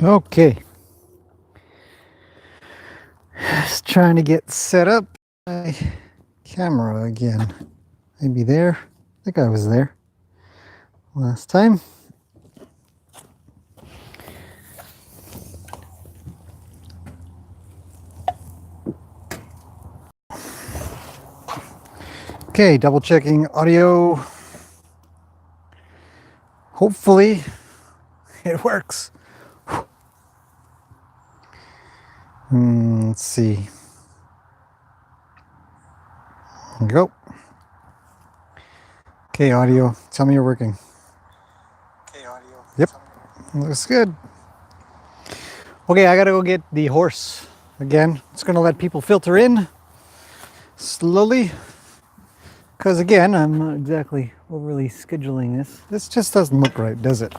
Okay. Just trying to get set up my camera again. Maybe there. I think I was there last time. Okay, double checking audio. Hopefully it works. Let's see. There we go. Okay, audio. Tell me you're working. Okay, audio. Yep. Looks good. Okay, I gotta go get the horse again. It's gonna let people filter in slowly. Because again, I'm not exactly overly scheduling this. This just doesn't look right, does it?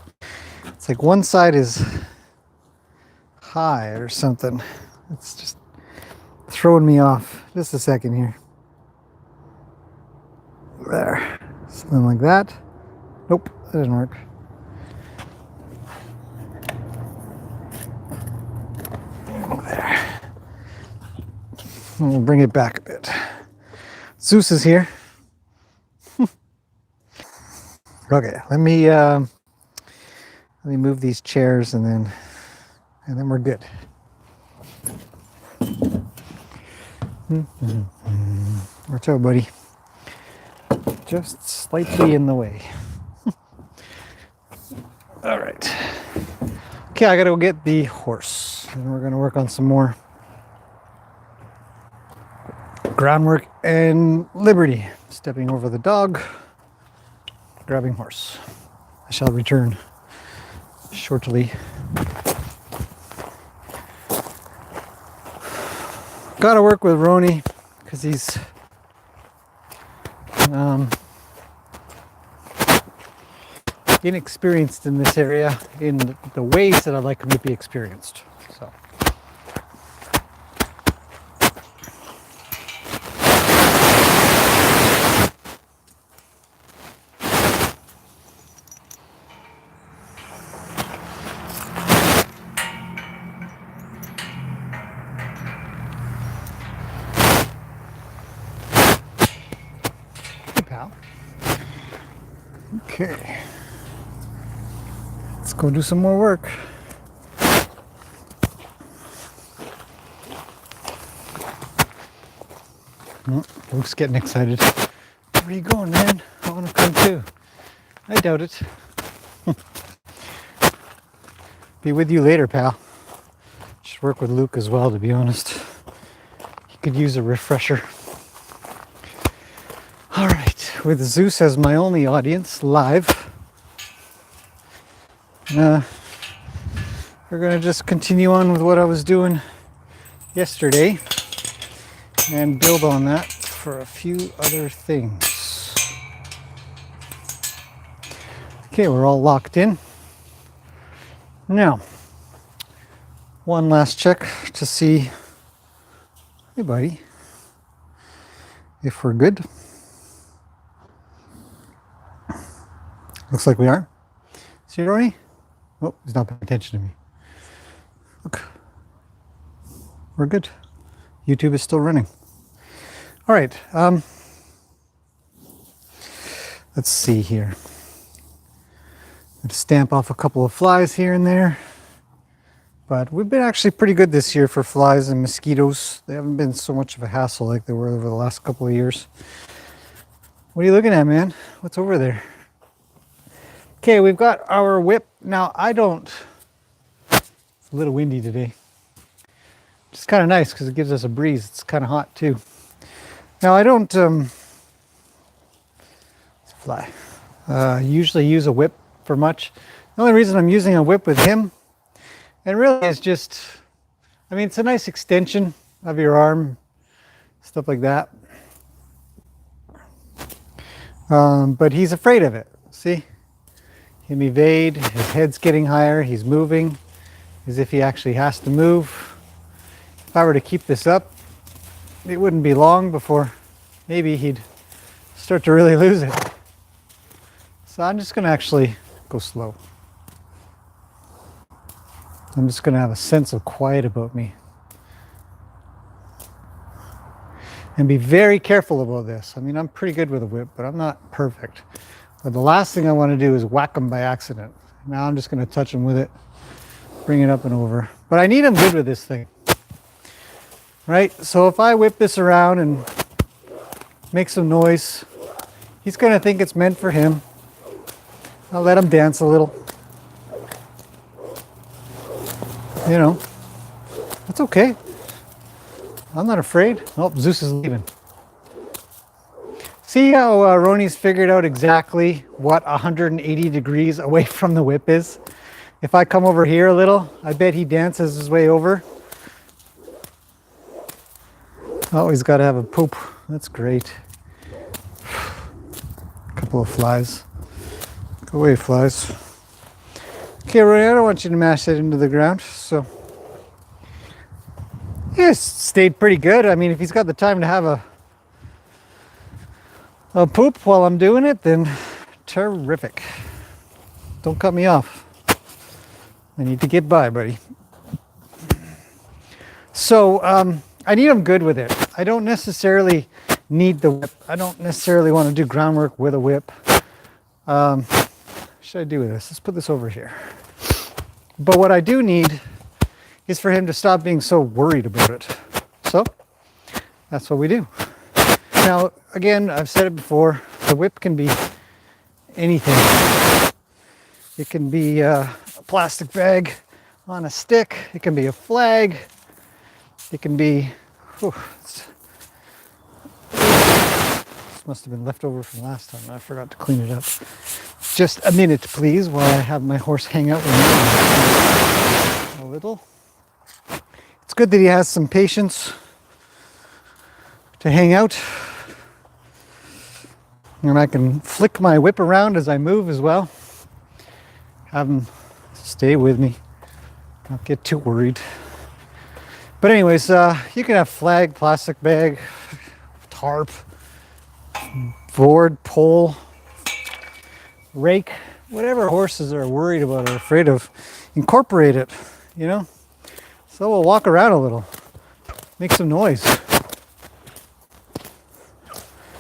It's like one side is high or something. It's just throwing me off. Just a second here. There. Something like that. Nope, that didn't work. There. We'll bring it back a bit. Zeus is here. Okay, let me move these chairs and then we're good. Watch out, buddy. Just slightly in the way. All right. Okay, I gotta go get the horse, and we're gonna work on some more groundwork and liberty. Stepping over the dog, grabbing horse. I shall return shortly. Gotta work with Roni because he's inexperienced in this area in the ways that I'd like him to be experienced. So. Hey, pal. Okay. Let's go do some more work. Oh, Luke's getting excited. Where are you going, man? I want to come too. I doubt it. Be with you later, pal. Should work with Luke as well, to be honest. He could use a refresher. All right, with Zeus as my only audience live. We're gonna just continue on with what I was doing yesterday and build on that for a few other things. Okay, we're all locked in. Now, one last check to see, hey buddy, if we're good. Looks like we are. See, Roni? Oh, he's not paying attention to me. Look, we're good. YouTube is still running. All right, let's see here. I'm gonna stamp off a couple of flies here and there, but we've been actually pretty good this year for flies and mosquitoes. They haven't been so much of a hassle like they were over the last couple of years. What are you looking at, man? What's over there? Okay, we've got our whip. Now, it's a little windy today. It's kind of nice because it gives us a breeze. It's kind of hot too. Now, I don't usually use a whip for much. The only reason I'm using a whip with him, and really is just, I mean, it's a nice extension of your arm, stuff like that. But he's afraid of it, see? Him evade, his head's getting higher, he's moving as if he actually has to move. If I were to keep this up, it wouldn't be long before maybe he'd start to really lose it. So I'm just going to actually go slow. I'm just going to have a sense of quiet about me. And be very careful about this. I mean, I'm pretty good with a whip, but I'm not perfect. But the last thing I want to do is whack them by accident. Now I'm just going to touch them with it, bring it up and over. But I need them good with this thing. Right? So if I whip this around and make some noise, he's going to think it's meant for him. I'll let him dance a little. You know, that's okay. I'm not afraid. Oh, Zeus is leaving. See how Roni's figured out exactly what 180 degrees away from the whip is? If I come over here a little, I bet he dances his way over. Oh, he's got to have a poop. That's great. A couple of flies. Go away, flies. Okay, Roni, I don't want you to mash that into the ground. So, yeah, it's stayed pretty good. I mean, if he's got the time to have a poop while I'm doing it, then terrific. Don't cut me off. I need to get by, buddy. So, I need him good with it. I don't necessarily need the whip. I don't necessarily want to do groundwork with a whip. What should I do with this? Let's put this over here. But what I do need is for him to stop being so worried about it. So, that's what we do. Now, again, I've said it before, the whip can be anything. It can be a plastic bag on a stick. It can be a flag. It can be, this must have been left over from last time. I forgot to clean it up. Just a minute, please, while I have my horse hang out with me a little. It's good that he has some patience to hang out. And I can flick my whip around as I move as well. Have him stay with me. Not get too worried. But anyways, you can have flag, plastic bag, tarp, board, pole, rake, whatever horses are worried about or afraid of, incorporate it, you know? So we'll walk around a little, make some noise.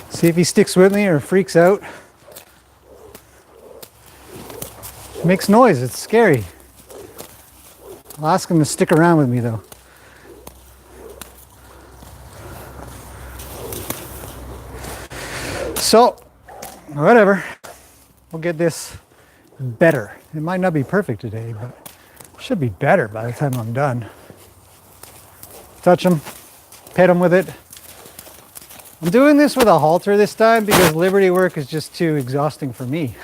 See if he sticks with me or freaks out. Makes noise, it's scary. I'll ask him to stick around with me though. So, whatever, we'll get this better. It might not be perfect today, but it should be better by the time I'm done. Touch him, pet him with it. I'm doing this with a halter this time because Liberty work is just too exhausting for me.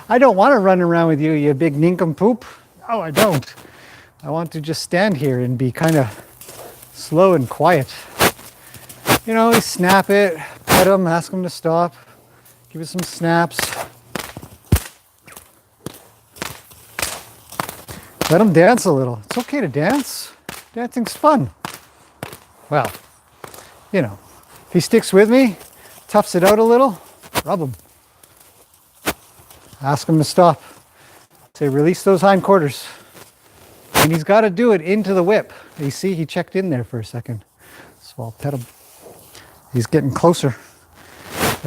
I don't want to run around with you, you big nincompoop. No, I don't. I want to just stand here and be kind of slow and quiet. You know, we snap it, pet him, ask him to stop, give it some snaps. Let him dance a little. It's okay to dance. Dancing's fun. Well, you know, if he sticks with me, toughs it out a little, rub him. Ask him to stop. Say, release those hindquarters. And he's got to do it into the whip. You see, he checked in there for a second. So I'll pet him. He's getting closer.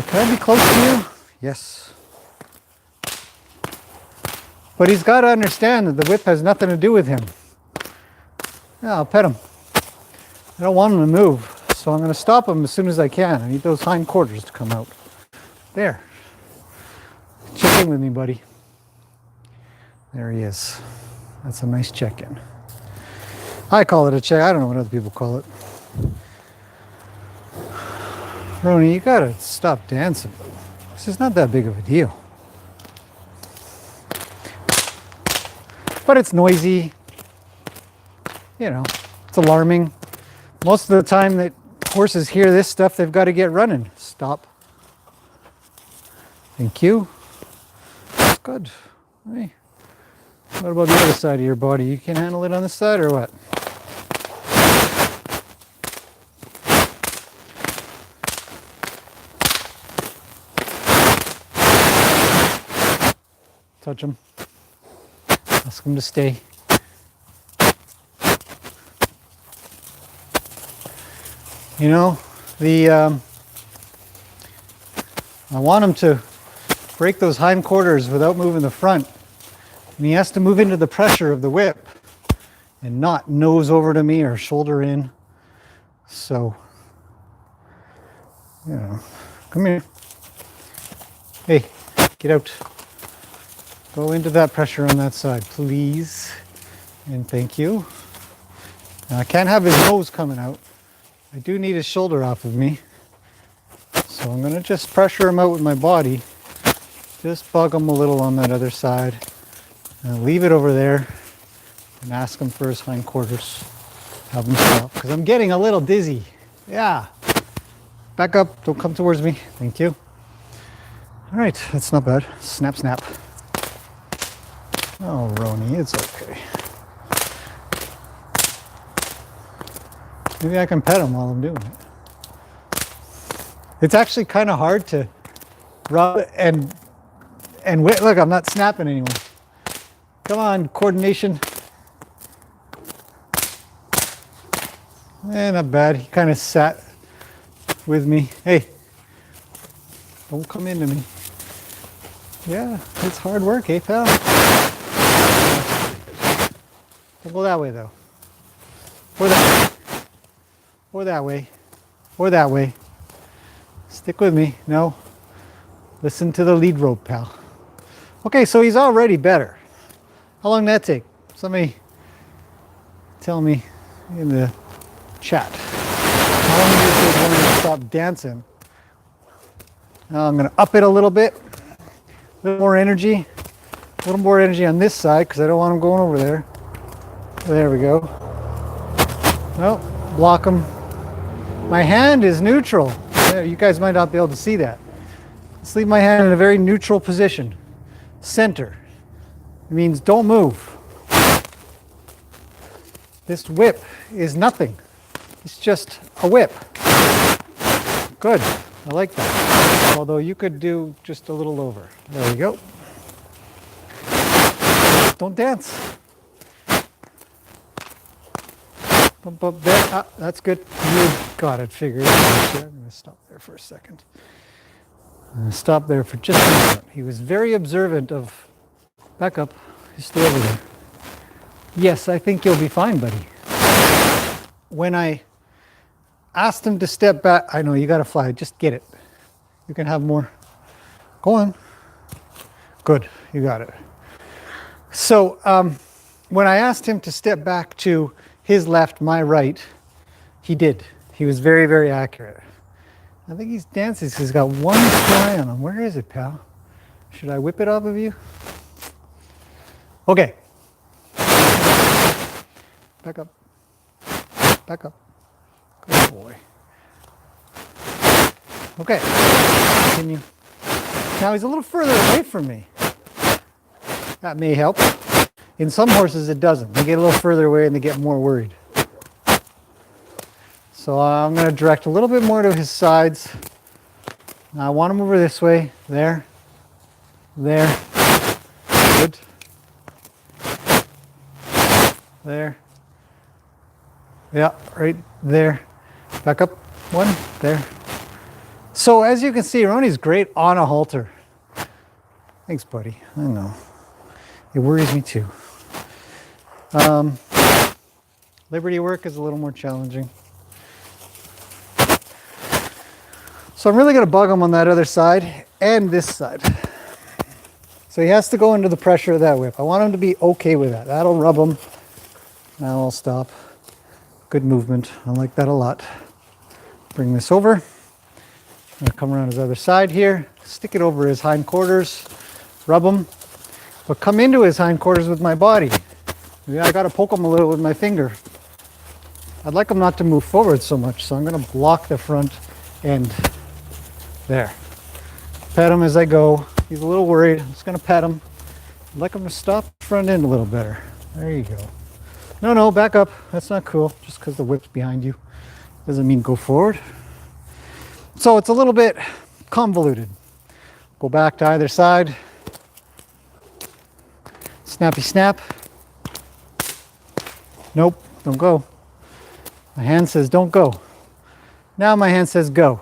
Can I be close to you? Yes. But he's got to understand that the whip has nothing to do with him. Yeah, I'll pet him. I don't want him to move, so I'm going to stop him as soon as I can. I need those hindquarters to come out. There. Check in with me, buddy. There he is. That's a nice check-in. I call it a check. I don't know what other people call it. Roni, you gotta stop dancing. This is not that big of a deal. But it's noisy. You know, it's alarming. Most of the time that horses hear this stuff, they've got to get running. Stop. Thank you. That's good. Hey. What about the other side of your body? You can handle it on this side or what? touch him. Ask him to stay. You know, I want him to break those hindquarters without moving the front. And he has to move into the pressure of the whip and not nose over to me or shoulder in. So, you know, come here. Hey, get out. Go into that pressure on that side, please. And thank you. Now, I can't have his nose coming out. I do need his shoulder off of me. So I'm going to just pressure him out with my body. Just bug him a little on that other side. And leave it over there and ask him for his hindquarters. Have him stop, because I'm getting a little dizzy. Yeah. Back up. Don't come towards me. Thank you. All right. That's not bad. Snap, snap. Oh, Roni, it's okay. Maybe I can pet him while I'm doing it. It's actually kind of hard to rub and wait. Look, I'm not snapping anyone. Come on, coordination. Not bad. He kind of sat with me. Hey, don't come into me. Yeah, it's hard work, eh, pal? Don't go that way, though. Or that way. Or that way. Or that way. Stick with me. No. Listen to the lead rope, pal. Okay, so he's already better. How long did that take? Somebody tell me in the chat. How long did it take him to stop dancing? Now I'm going to up it a little bit. A little more energy. A little more energy on this side because I don't want him going over there. There we go. Nope. Block him. My hand is neutral. You guys might not be able to see that. Let's leave my hand in a very neutral position. Center. It means don't move. This whip is nothing. It's just a whip. Good. I like that. Although you could do just a little over. There we go. Don't dance. Bump up there. Ah, that's good. You got it figured out. I'm going to stop there for a second. I'm going to stop there for just a minute. He was very observant of... Back up. You stay over there. Yes, I think you'll be fine, buddy. When I asked him to step back... I know, you got to fly. Just get it. You can have more. Go on. Good. You got it. So, when I asked him to step back to his left, my right, he did. He was very, very accurate. I think he's dancing. He's got one fly on him. Where is it, pal? Should I whip it off of you? Okay. Back up. Back up. Good boy. Okay. Continue. Now he's a little further away from me. That may help. In some horses it doesn't. They get a little further away and they get more worried. So I'm going to direct a little bit more to his sides. Now I want him over this way. There. There. Good. There. Yeah, right there. Back up. One. There. So as you can see, Roni's great on a halter. Thanks, buddy. I know. It worries me too. Liberty work is a little more challenging. So I'm really going to bug him on that other side and this side. So he has to go into the pressure of that whip. I want him to be okay with that. That'll rub him. Now I'll stop. Good movement. I like that a lot. Bring this over. I'm going to come around his other side here. Stick it over his hindquarters. Rub him. But come into his hindquarters with my body. Maybe I got to poke him a little with my finger. I'd like him not to move forward so much, so I'm going to block the front end. There. Pet him as I go. He's a little worried. I'm just going to pet him. I'd like him to stop the front end a little better. There you go. No, no, back up. That's not cool. Just because the whip's behind you doesn't mean go forward. So it's a little bit convoluted. Go back to either side. Snappy snap. Nope, don't go. My hand says don't go. Now my hand says go.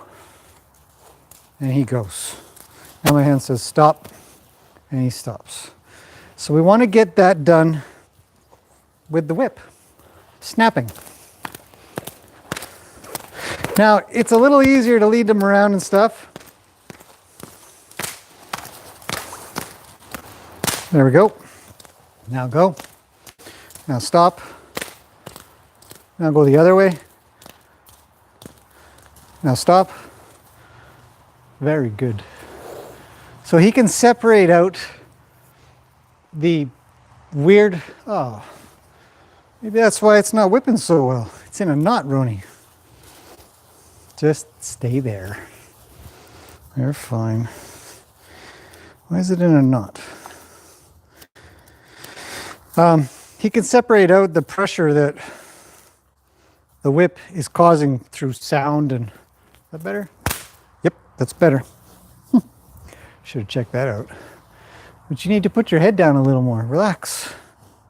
And he goes. Now my hand says stop. And he stops. So we want to get that done with the whip. Snapping. Now, it's a little easier to lead them around and stuff. There we go. Now go. Now stop. Now go the other way. Now stop. Very good. So he can separate out the weird, oh, maybe that's why it's not whipping so well. It's in a knot, Roni. Just stay there. You're fine. Why is it in a knot? He can separate out the pressure that the whip is causing through sound. And is that better? Yep, that's better. Should have checked that out. But you need to put your head down a little more. Relax.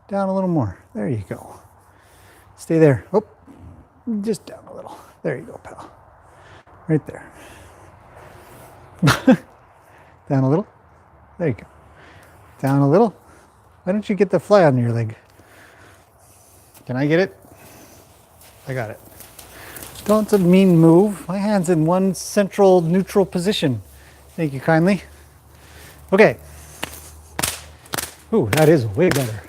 Down a little more. There you go. Stay there. Oh, just down a little. There you go, pal. Right there. Down a little. There you go. Down a little. Why don't you get the fly on your leg? Can I get it? I got it. Don't a mean move. My hand's in one central neutral position. Thank you kindly. Okay. Ooh, that is way better.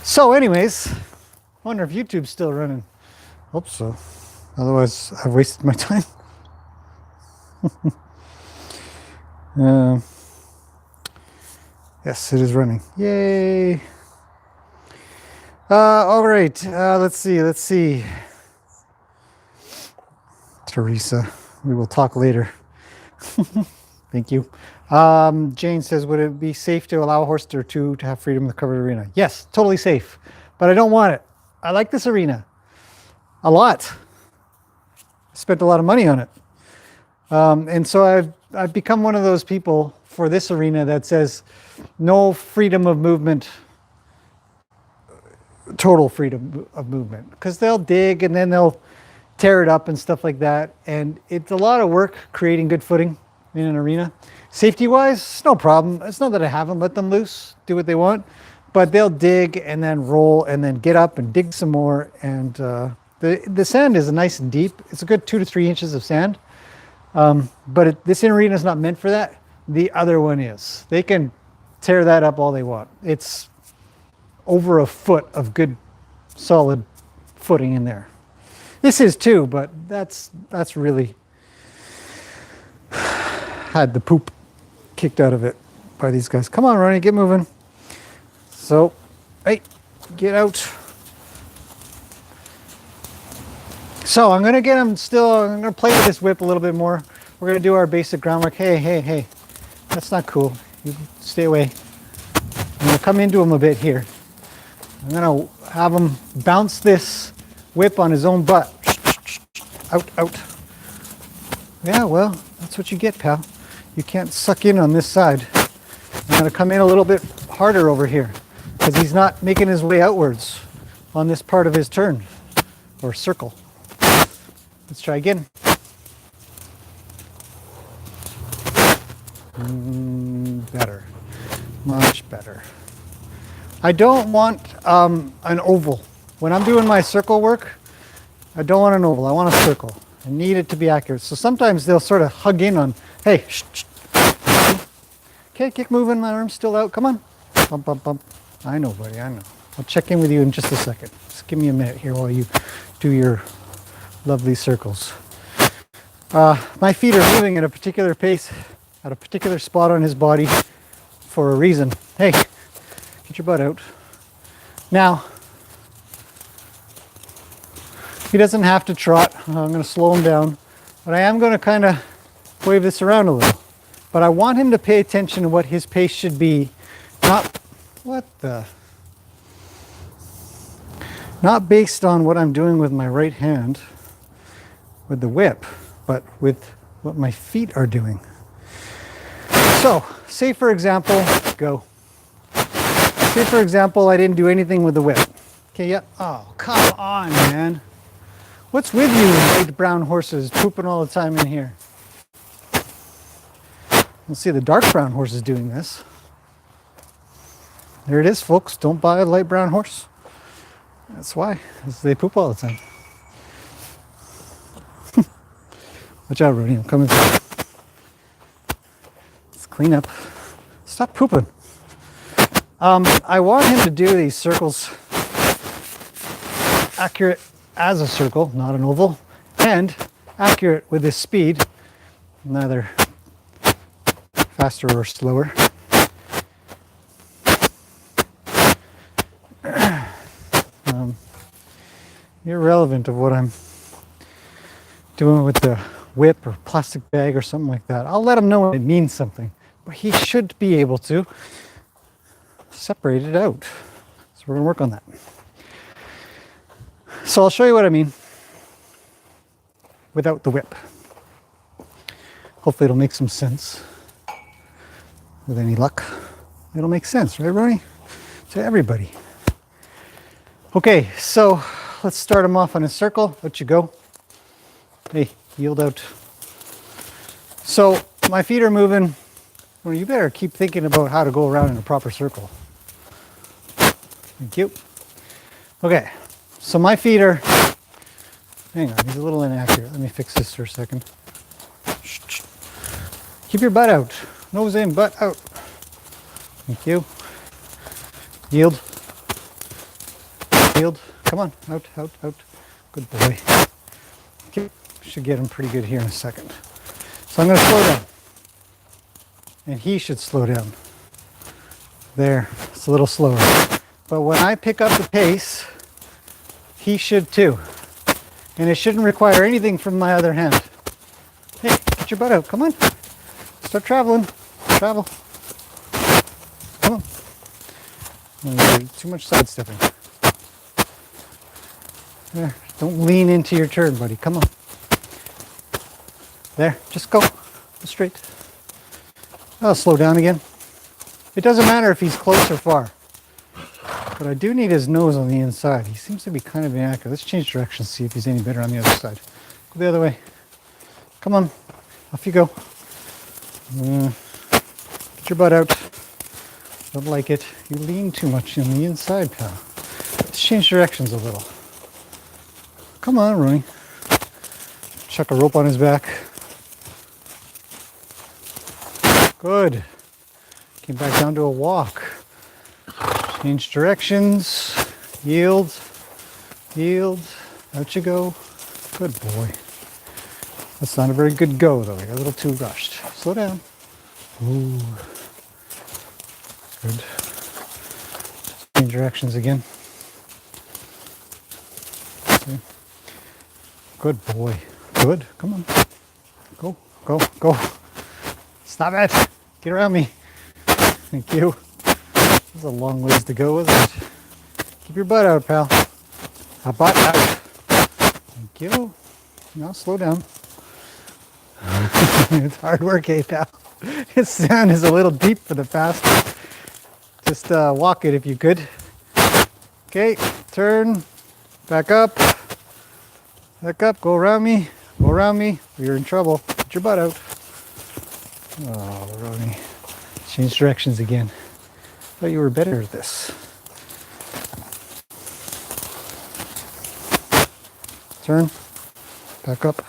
So anyways, I wonder if YouTube's still running. Hope so. Otherwise, I've wasted my time. Yes, it is running. Yay. All right. Let's see. Teresa, we will talk later. Thank you. Jane says, would it be safe to allow a horse or two to have freedom in the covered arena? Yes, totally safe. But I don't want it. I like this arena a lot. I spent a lot of money on it. And so I've become one of those people for this arena that says no freedom of movement, total freedom of movement. Because they'll dig and then they'll tear it up and stuff like that. And it's a lot of work creating good footing in an arena. Safety-wise, no problem. It's not that I haven't let them loose, do what they want. But they'll dig and then roll and then get up and dig some more. And the sand is nice and deep. It's a good 2 to 3 inches of sand. But this arena is not meant for that. The other one is. They can tear that up all they want. It's over a foot of good, solid footing in there. This is too, but that's really had the poop kicked out of it by these guys. Come on, Roni, get moving. So, hey, get out. So I'm going to get him still, I'm going to play with this whip a little bit more. We're going to do our basic groundwork. Hey, that's not cool. You stay away. I'm going to come into him a bit here. I'm going to have him bounce this whip on his own butt. Out. Yeah, well, that's what you get, pal. You can't suck in on this side. I'm going to come in a little bit harder over here because he's not making his way outwards on this part of his turn or circle. Let's try again. Better. Much better. I don't want an oval. When I'm doing my circle work, I don't want an oval. I want a circle. I need it to be accurate. So sometimes they'll sort of hug in on, hey, shh. Okay, keep moving. My arm's still out. Come on. Bump. I know, buddy. I know. I'll check in with you in just a second. Just give me a minute here while you do your lovely circles. My feet are moving at a particular pace, at a particular spot on his body for a reason. Hey, get your butt out. Now, he doesn't have to trot. I'm going to slow him down, but I am going to kind of wave this around a little. But I want him to pay attention to what his pace should be, not based on what I'm doing with my right hand with the whip, but with what my feet are doing. So, say for example, go. Say, for example, I didn't do anything with the whip. Okay, yeah. Oh, come on, man. What's with you white brown horses pooping all the time in here? You'll see the dark brown horse is doing this. There it is, folks. Don't buy a light brown horse. That's why, because they poop all the time. Watch out, Roni. I'm coming through. Let's clean up. Stop pooping. I want him to do these circles accurate as a circle, not an oval, and accurate with his speed, neither faster or slower. Irrelevant of what I'm doing with the whip or plastic bag or something like that. I'll let him know it means something, but he should be able to separate it out. So we're gonna work on that. So I'll show you what I mean without the whip. Hopefully it'll make some sense. With any luck, it'll make sense, right, Roni? To everybody. Okay, so let's start him off on a circle. Let you go. Hey, yield out. So my feet are moving. Well, you better keep thinking about how to go around in a proper circle. Thank you. Okay, so my feet are, hang on, he's a little inaccurate. Let me fix this for a second. Keep your butt out. Nose in, butt out. Thank you. Yield. Yield. Come on, out, out, out. Good boy. Okay, should get him pretty good here in a second. So I'm going to slow down. And he should slow down. There, it's a little slower. But when I pick up the pace, he should too. And it shouldn't require anything from my other hand. Hey, get your butt out, come on. Start traveling, travel. Come on. Oh, too much sidestepping. There, don't lean into your turn, buddy, come on. There, just go straight. I'll slow down again. It doesn't matter if he's close or far. But I do need his nose on the inside. He seems to be kind of inaccurate. Let's change directions, see if he's any better on the other side. Go the other way. Come on. Off you go. Get your butt out. Don't like it. You lean too much on the inside, pal. Let's change directions a little. Come on, Roni. Chuck a rope on his back. Good. Came back down to a walk. Change directions. Yield. Yield. Out you go. Good boy. That's not a very good go, though. I got a little too rushed. Slow down. Ooh. Good. Change directions again. Okay. Good boy. Good. Come on. Go. Go. Go. Stop it. Get around me. Thank you. There's a long ways to go, isn't it? Keep your butt out, pal. Butt out. Thank you. Now slow down. It's hard work, eh, pal? His sound is a little deep for the faster. Just walk it if you could. Okay, turn. Back up. Back up. Go around me. Go around me. You're in trouble. Get your butt out. Oh, Roni. Change directions again. Thought you were better at this. Turn. Back up.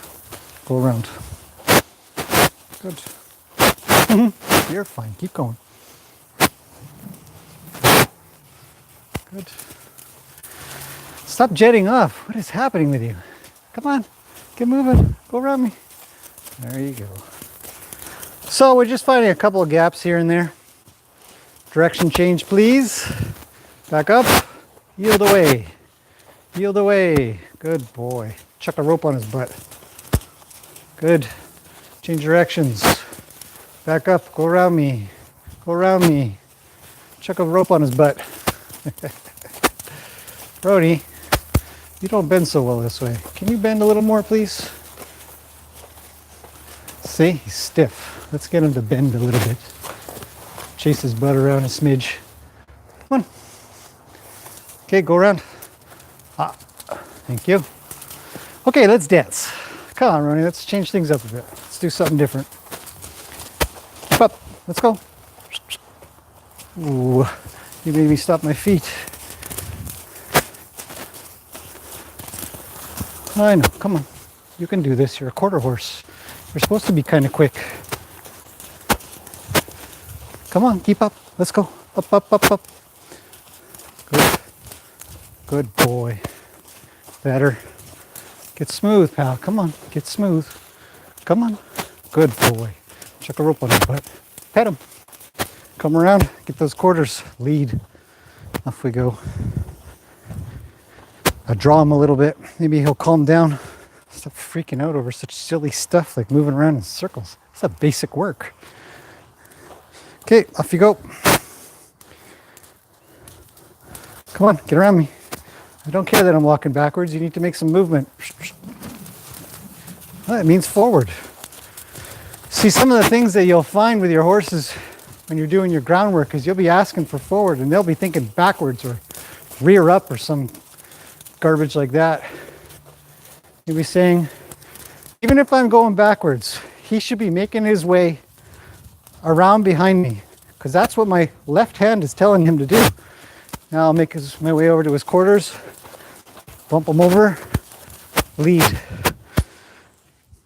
Go around. Good. You're fine. Keep going. Good. Stop jetting off. What is happening with you? Come on. Get moving. Go around me. There you go. So we're just finding a couple of gaps here and there. Direction change, please. Back up. Yield away. Yield away. Good boy. Chuck a rope on his butt. Good. Change directions. Back up. Go around me. Go around me. Chuck a rope on his butt. Roni, you don't bend so well this way. Can you bend a little more, please? See, he's stiff. Let's get him to bend a little bit. Chase his butt around a smidge. Come on. Okay, go around. Thank you. Okay, let's dance. Come on, Roni, let's change things up a bit. Let's do something different. Keep up. Let's go. Ooh, you made me stop my feet. I know, come on. You can do this. You're a quarter horse. You're supposed to be kind of quick. Come on, keep up. Let's go. Up, up, up, up. Good. Good boy. Better. Get smooth, pal. Come on, get smooth. Come on. Good boy. Chuck a rope on his butt. Pet him. Come around. Get those quarters. Lead. Off we go. I draw him a little bit. Maybe he'll calm down. Stop freaking out over such silly stuff like moving around in circles. It's a basic work. Okay, off you go. Come on, get around me. I don't care that I'm walking backwards. You need to make some movement. Well, it means forward. See, some of the things that you'll find with your horses when you're doing your groundwork is you'll be asking for forward and they'll be thinking backwards or rear up or some garbage like that. You'll be saying, even if I'm going backwards, he should be making his way around behind me because that's what my left hand is telling him to do. Now I'll make my way over to his quarters, bump him over, lead.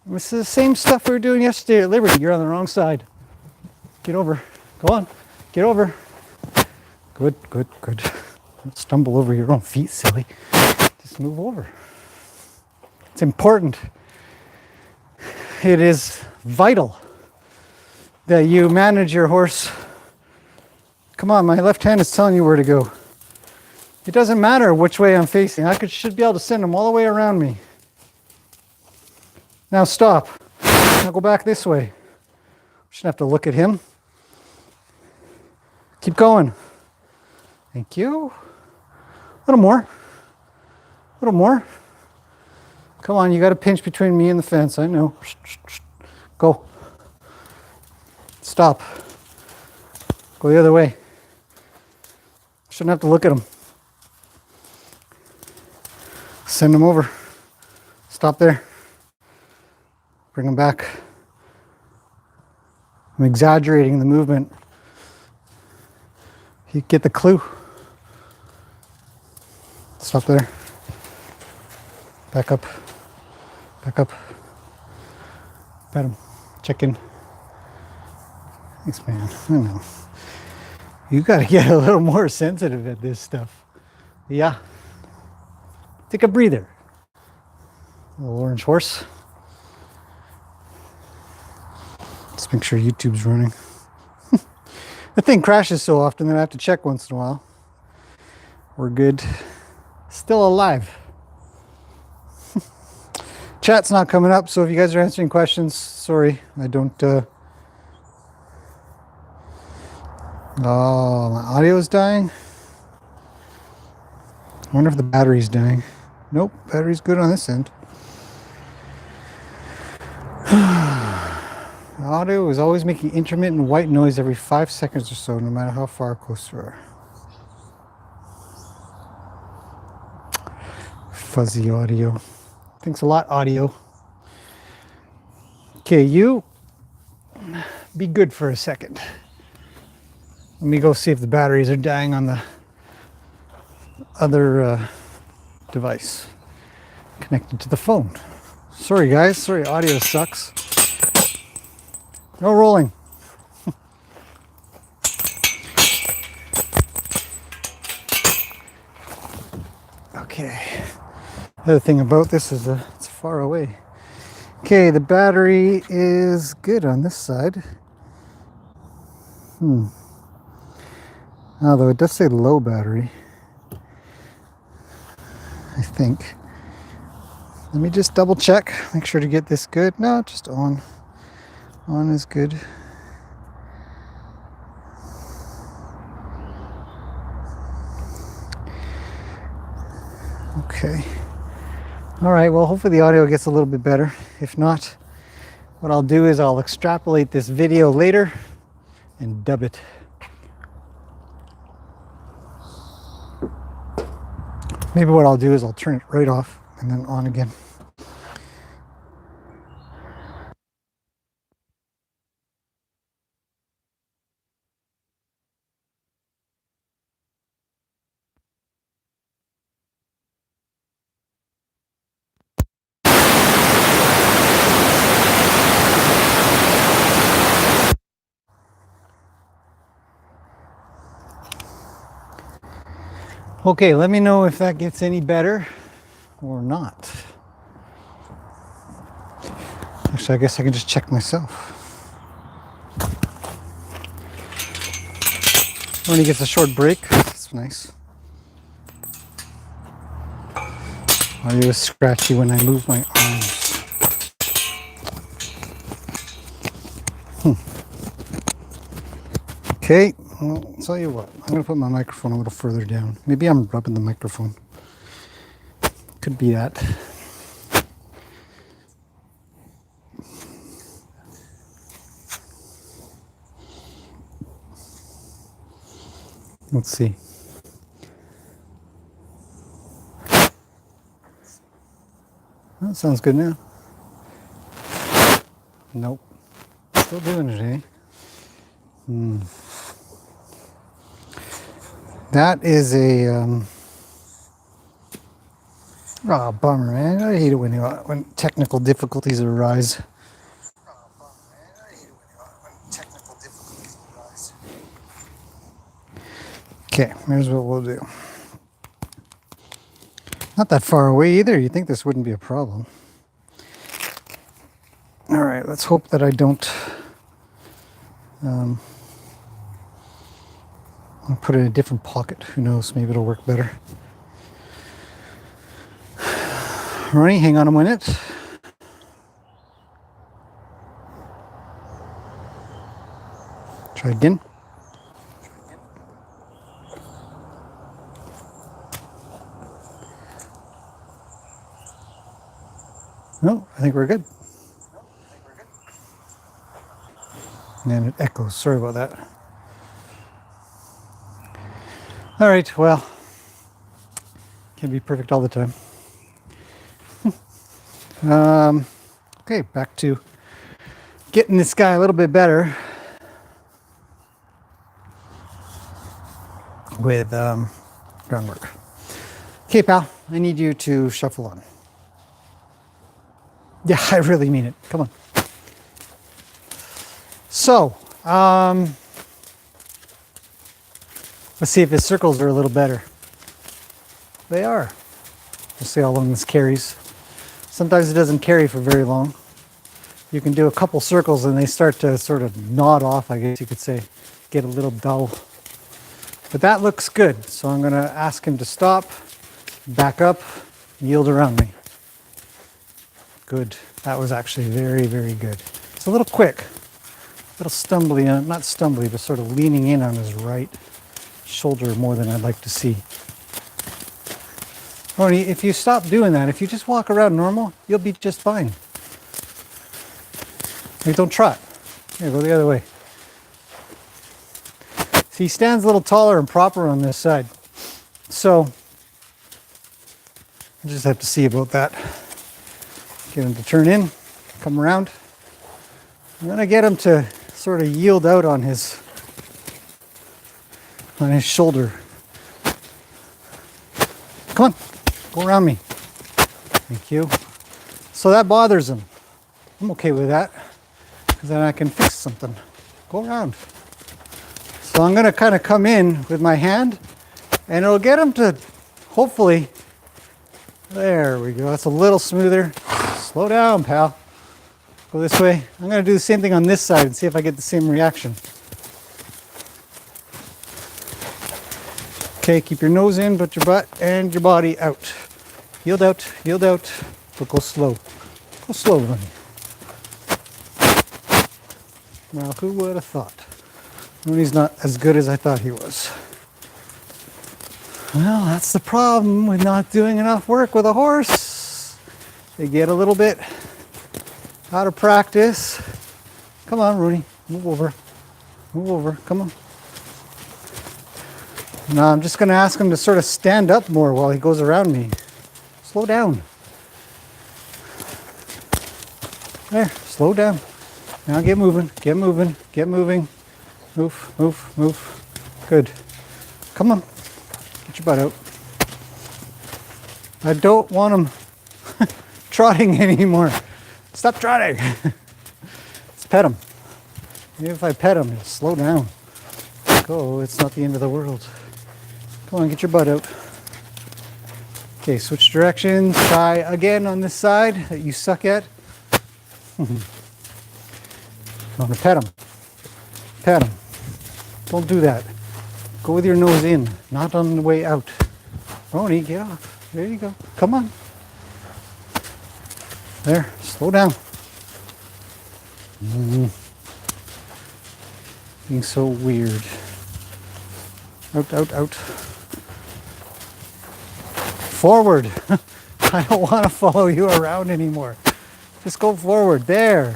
This is the same stuff we were doing yesterday at Liberty. You're on the wrong side. Get over. Go on. Get over. Good, good, good. Don't stumble over your own feet, silly. Just move over. It's important. It is vital that you manage your horse. Come on, my left hand is telling you where to go. It doesn't matter which way I'm facing. Should be able to send him all the way around me. Now stop. Now go back this way. Shouldn't have to look at him. Keep going. Thank you. A little more. A little more. Come on, you got to pinch between me and the fence. I know. Go. Stop. Go the other way. Shouldn't have to look at him. Send him over. Stop there. Bring him back. I'm exaggerating the movement. You get the clue. Stop there. Back up. Back up. Pat him. Check in. Thanks, man. I know. You gotta get a little more sensitive at this stuff. Yeah. Take a breather. Little orange horse. Let's make sure YouTube's running. The thing crashes so often that I have to check once in a while. We're good. Still alive. Chat's not coming up, so if you guys are answering questions, sorry, I don't. Oh, my audio's dying. I wonder if the battery's dying. Nope, battery's good on this end. The audio is always making intermittent white noise every 5 seconds or so, no matter how far close you are. Fuzzy audio. Thanks a lot, audio. Okay, you be good for a second. Let me go see if the batteries are dying on the other device connected to the phone. Sorry guys, sorry audio sucks. No rolling. Okay. The other thing about this is it's far away. Okay, the battery is good on this side. Although it does say low battery, I think. Let me just double check, make sure to get this good. No, just on. On is good. Okay. All right, well, hopefully the audio gets a little bit better. If not, what I'll do is I'll extrapolate this video later and dub it. Maybe what I'll do is I'll turn it right off and then on again. Okay, let me know if that gets any better or not. Actually, I guess I can just check myself. When he gets a short break, that's nice. Audio is scratchy when I move my arms. Okay, well, I'll tell you what. I'm going to put my microphone a little further down. Maybe I'm rubbing the microphone. Could be that. Let's see. That sounds good now. Nope. Still doing it, eh? That is a oh, bummer, man. I hate it when technical difficulties arise. Okay, here's what we'll do. Not that far away either. You'd think this wouldn't be a problem. All right, let's hope that I don't I'll put it in a different pocket. Who knows? Maybe it'll work better. Roni, hang on a minute. Try again. No, I think we're good. And it echoes. Sorry about that. All right, well, can't be perfect all the time. Okay, back to getting this guy a little bit better with groundwork. Okay, pal, I need you to shuffle on. Yeah, I really mean it. Come on. So, let's see if his circles are a little better. They are. We'll see how long this carries. Sometimes it doesn't carry for very long. You can do a couple circles and they start to sort of nod off, I guess you could say, get a little dull. But that looks good. So I'm going to ask him to stop, back up, yield around me. Good. That was actually very, very good. It's a little quick, a little stumbly, not stumbly, but sort of leaning in on his right shoulder more than I'd like to see. Roni, if you stop doing that, if you just walk around normal, you'll be just fine. Hey, don't trot. Here, go the other way. See, he stands a little taller and proper on this side. So, I just have to see about that. Get him to turn in, come around. I'm going to get him to sort of yield out on his shoulder. Come on, go around me. Thank you. So that bothers him. I'm okay with that, because then I can fix something. Go around. So I'm going to kind of come in with my hand, and it'll get him to, hopefully, there we go. That's a little smoother. Slow down, pal. Go this way. I'm going to do the same thing on this side and see if I get the same reaction. Okay, keep your nose in, but your butt and your body out. Yield out, but go slow. Go slow, honey. Now, who would have thought? Roni's not as good as I thought he was. Well, that's the problem with not doing enough work with a horse. They get a little bit out of practice. Come on, Roni, move over. Move over, come on. Now I'm just going to ask him to sort of stand up more while he goes around me. Slow down. There, slow down. Now get moving, get moving, get moving. Move, move, move. Good. Come on, get your butt out. I don't want him trotting anymore. Stop trotting. Let's pet him. Maybe if I pet him, he'll slow down. Go, it's not the end of the world. Come on, get your butt out. Okay, switch directions. Try again on this side that you suck at. I'm gonna pet him. Pet him. Don't do that. Go with your nose in, not on the way out. Roni, get off. There you go. Come on. There, slow down. Being so weird. Out, out, out. Forward. I don't want to follow you around anymore. Just go forward. There.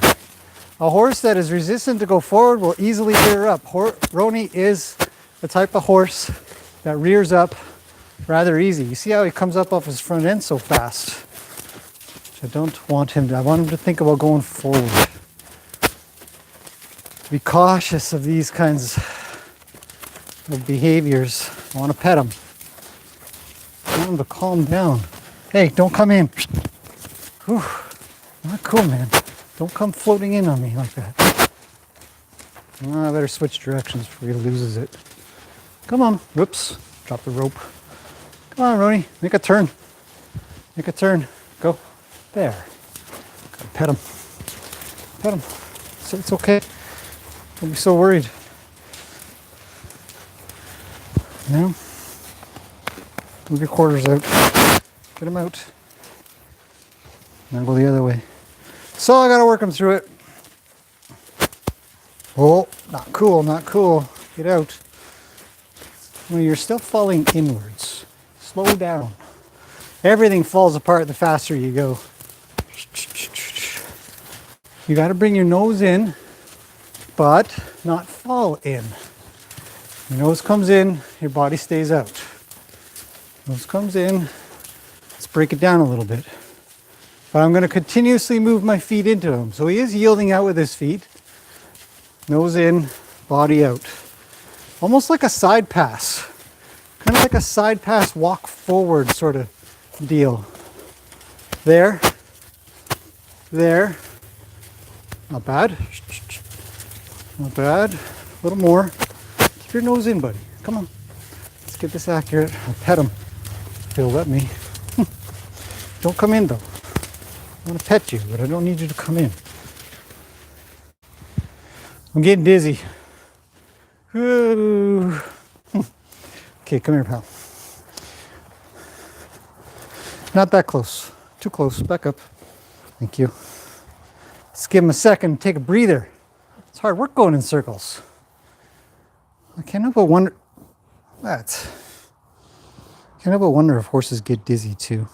A horse that is resistant to go forward will easily rear up. Roni is the type of horse that rears up rather easy. You see how he comes up off his front end so fast. I don't want him to. I want him to think about going forward. Be cautious of these kinds of behaviors. I want to pet him. I want him to calm down. Hey, don't come in. Whew. Not cool, man. Don't come floating in on me like that. Oh, I better switch directions before he loses it. Come on. Whoops. Drop the rope. Come on, Roni. Make a turn. Make a turn. Go. There. Gotta pet him. Pet him. So it's okay. Don't be so worried. Now, move your quarters out. Get him out. Now go the other way. So I gotta work him through it. Oh, not cool, not cool. Get out. Well, you're still falling inwards. Slow down. Everything falls apart the faster you go. You gotta bring your nose in, but not fall in. Your nose comes in, your body stays out. Nose comes in. Let's break it down a little bit. But I'm going to continuously move my feet into him. So he is yielding out with his feet. Nose in, body out. Almost like a side pass. Kind of like a side pass walk forward sort of deal. There. There. Not bad. Not bad. A little more. Keep your nose in, buddy. Come on. Let's get this accurate. I'll pet him if he'll let me. Don't come in though. I want to pet you, but I don't need you to come in. I'm getting dizzy. Ooh. Okay, come here, pal. Not that close. Too close. Back up. Thank you. Let's give him a second. Take a breather. It's hard work going in circles. I can't help but wonder. Can't help but wonder if horses get dizzy too.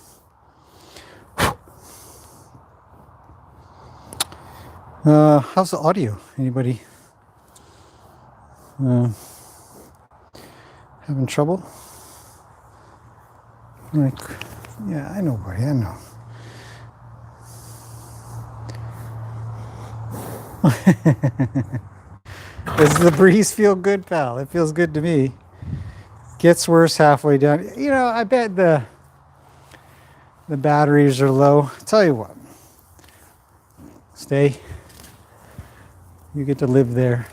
How's the audio? Anybody having trouble? Like, yeah, I know, buddy. I know. Does the breeze feel good, pal? It feels good to me. Gets worse halfway down. You know, I bet the batteries are low. Tell you what. Stay. You get to live there.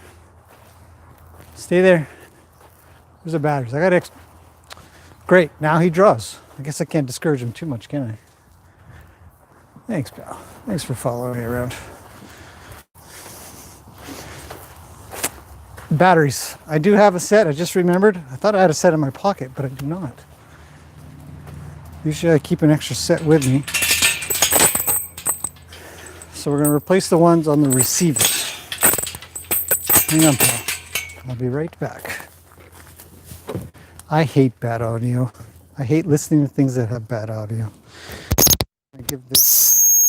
Stay there. There's the batteries. I got Great. Now he draws. I guess I can't discourage him too much, can I? Thanks, pal. Thanks for following me around. Batteries. I do have a set. I just remembered. I thought I had a set in my pocket, but I do not. Usually I keep an extra set with me. So we're going to replace the ones on the receiver. Hang on, pal. I'll be right back. I hate bad audio. I hate listening to things that have bad audio. I give this.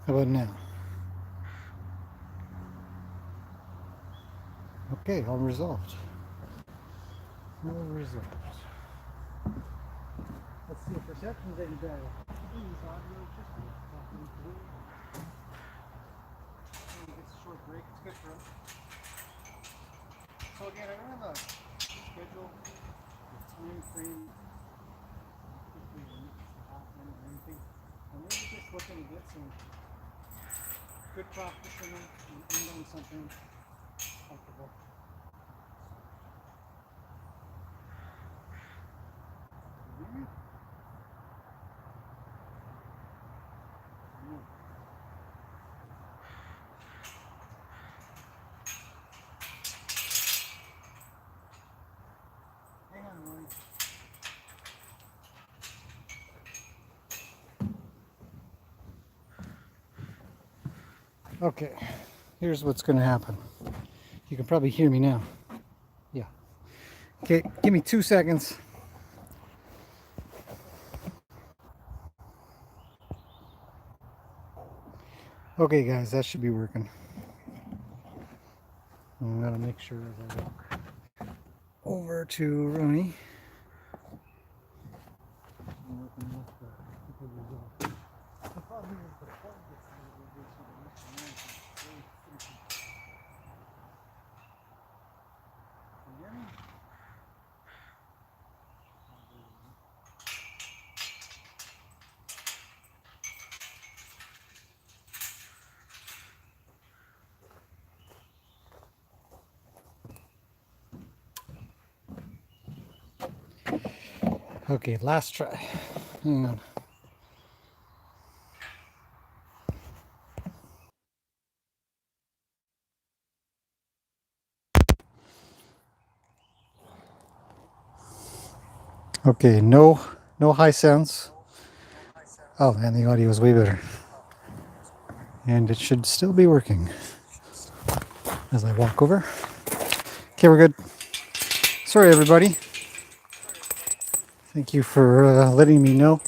How about now? Okay, all resolved. All resolved. Let's see if perception's any better. These audio just talking through. When he gets a short break, it's good for him. So again, I don't have a schedule, a time frame, quickly it needs to happen or anything. I'm really just looking to get some good crop fishermen and end on something comfortable. Hang on, Roni. Okay, here's what's going to happen. You can probably hear me now. Yeah. Okay, give me 2 seconds. Okay, guys, that should be working. I'm going to make sure as I walk over to Roni. I'm working with the result. The problem is the plug gets a little bit so the next one is very sticky. Can you hear me? Okay, last try. Hang on. Okay, no high sounds. Oh man, the audio is way better. And it should still be working as I walk over. Okay, we're good. Sorry, everybody. Thank you for letting me know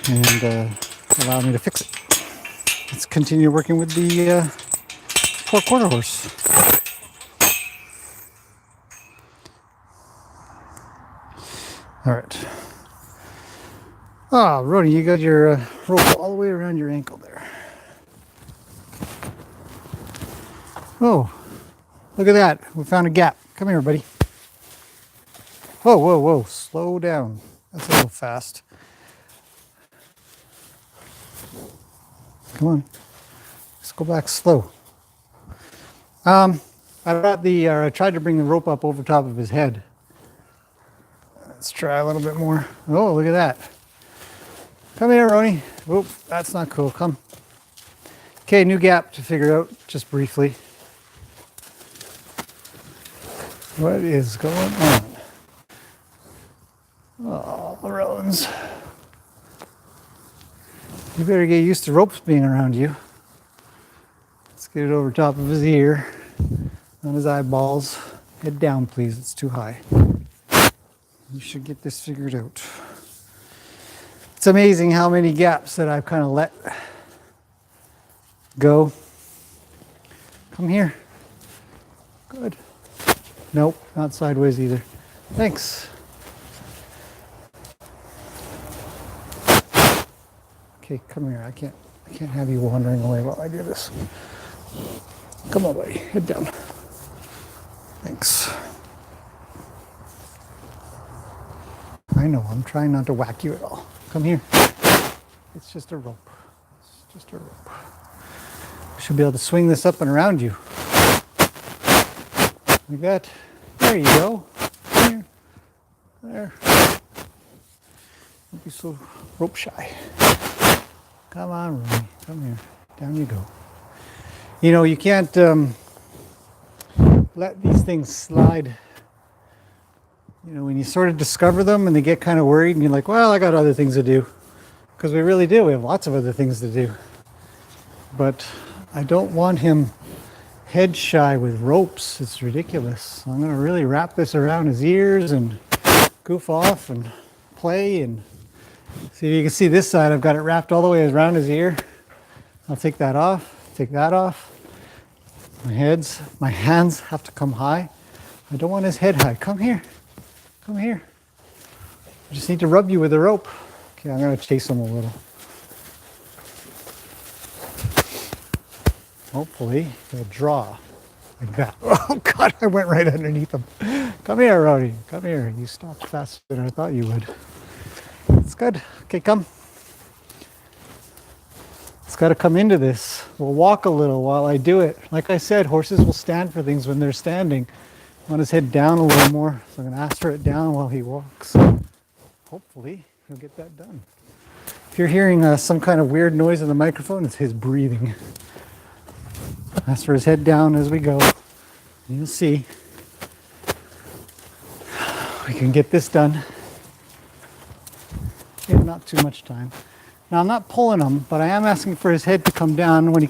and allowing me to fix it. Let's continue working with the poor quarter horse. All right. Ah, Roni, you got your rope all the way around your ankle there. Oh, look at that. We found a gap. Come here, buddy. Whoa, whoa, whoa. Slow down. That's a little fast. Come on. Let's go back slow. I tried to bring the rope up over top of his head. Let's try a little bit more. Oh, look at that. Come here, Roni. Oop, that's not cool. Come. Okay, new gap to figure out just briefly. What is going on? Oh, the roans. You better get used to ropes being around you. Let's get it over top of his ear, on his eyeballs. Head down, please. It's too high. You should get this figured out. It's amazing how many gaps that I've kind of let go. Come here. Good. Nope, not sideways either. Thanks. Okay, come here. I can't have you wandering away while I do this. Come on, buddy. Head down. Thanks. I know, I'm trying not to whack you at all. Come here. It's just a rope. It's just a rope. Should be able to swing this up and around you. Like that. There you go. Here. There. Don't be so rope shy. Come on, Roni. Come here. Down you go. You know, you can't let these things slide. You know, when you sort of discover them and they get kind of worried and you're like, well, I got other things to do. Because we really do. We have lots of other things to do. But I don't want him head shy with ropes. It's ridiculous. I'm going to really wrap this around his ears and goof off and play and So you can see this side, I've got it wrapped all the way around his ear. I'll take that off, take that off. My hands have to come high. I don't want his head high. Come here, come here. I just need to rub you with a rope. Okay, I'm gonna chase him a little. Hopefully he'll draw like that. Oh God, I went right underneath him. Come here, Roni, come here. You stopped faster than I thought you would. It's good. Okay, come. It's got to come into this. We'll walk a little while I do it. Like I said, horses will stand for things when they're standing. I want his head down a little more, so I'm going to ask for it down while he walks. Hopefully, he'll get that done. If you're hearing some kind of weird noise in the microphone, it's his breathing. Ask for his head down as we go. You'll see. We can get this done in not too much time. Now I'm not pulling him, but I am asking for his head to come down. When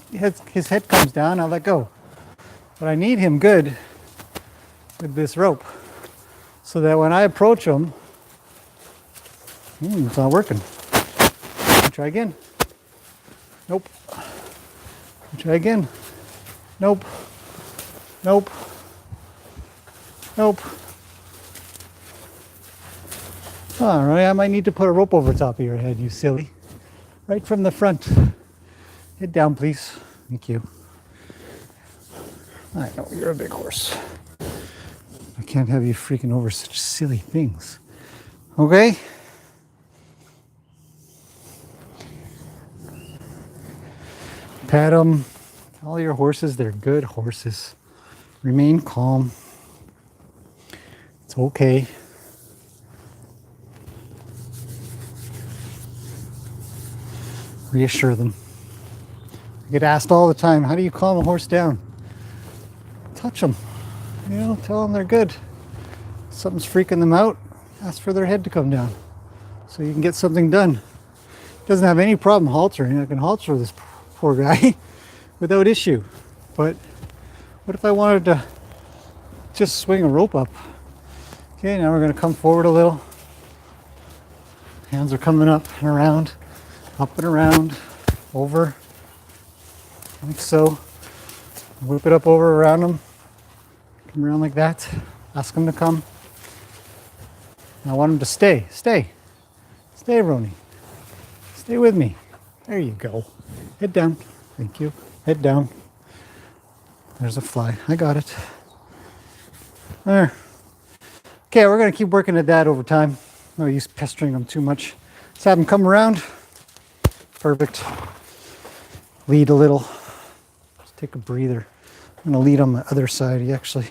his head comes down, I'll let go. But I need him good with this rope so that when I approach him, it's not working. Try again. Nope. Try again. Nope. Nope. Nope. All right, I might need to put a rope over top of your head, you silly. Right from the front. Head down, please. Thank you. I know, you're a big horse. I can't have you freaking over such silly things. Okay? Pat them. All your horses, they're good horses. Remain calm. It's okay. Reassure them. I get asked all the time, how do you calm a horse down? Touch them. You know, tell them they're good. If something's freaking them out, ask for their head to come down so you can get something done. Doesn't have any problem haltering. I can halter this poor guy without issue. But what if I wanted to just swing a rope up? Okay, now we're going to come forward a little. Hands are coming up and around. Up and around, over, like so. Whip it up over around them. Come around like that. Ask them to come. I want them to stay. Stay. Stay, Roni. Stay with me. There you go. Head down. Thank you. Head down. There's a fly. I got it. There. Okay, we're going to keep working at that over time. No use pestering them too much. Just have them come around. Perfect. Lead a little. Just take a breather. I'm going to lead on the other side. He actually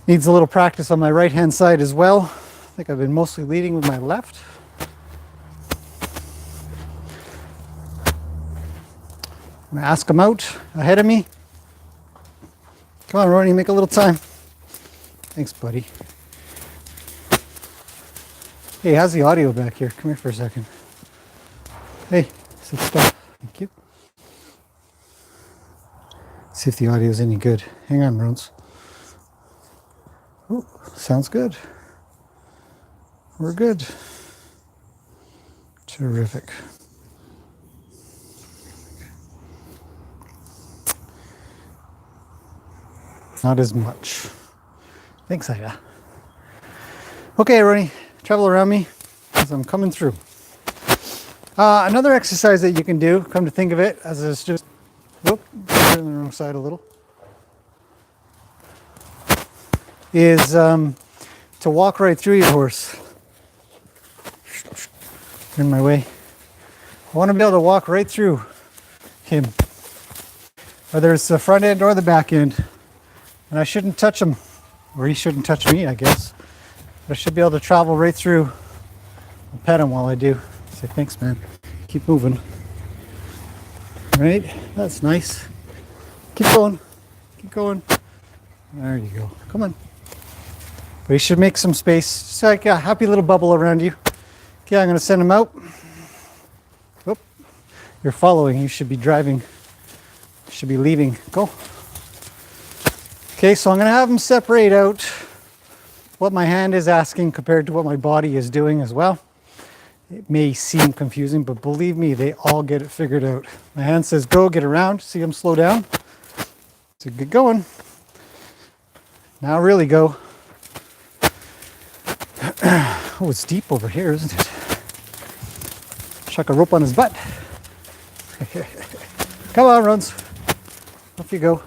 needs a little practice on my right hand side as well. I think I've been mostly leading with my left. I'm going to ask him out ahead of me. Come on, Roni, make a little time. Thanks, buddy. Hey, how's the audio back here? Come here for a second. Hey, sit still. Thank you. See if the audio is any good. Hang on, Rons. Oh, sounds good. We're good. Terrific. Not as much. Thanks, Ida. Okay, Roni, travel around me as I'm coming through. Another exercise that you can do, come to think of it, as it's just, whoop, on the wrong side a little, is to walk right through your horse. In my way. I want to be able to walk right through him, whether it's the front end or the back end. And I shouldn't touch him, or he shouldn't touch me, I guess. But I should be able to travel right through. I'll pet him while I do. Say, thanks, man. Keep moving. Right? That's nice. Keep going. Keep going. There you go. Come on. But you should make some space. Just like a happy little bubble around you. Okay, I'm going to send him out. Whoop. You're following. You should be driving. You should be leaving. Go. Okay, so I'm going to have him separate out what my hand is asking compared to what my body is doing as well. It may seem confusing, but believe me, they all get it figured out. My hand says go, get around. See them slow down? So get going. Now really go. Oh, it's deep over here, isn't it? Chuck a rope on his butt. Come on, runs. Off you go.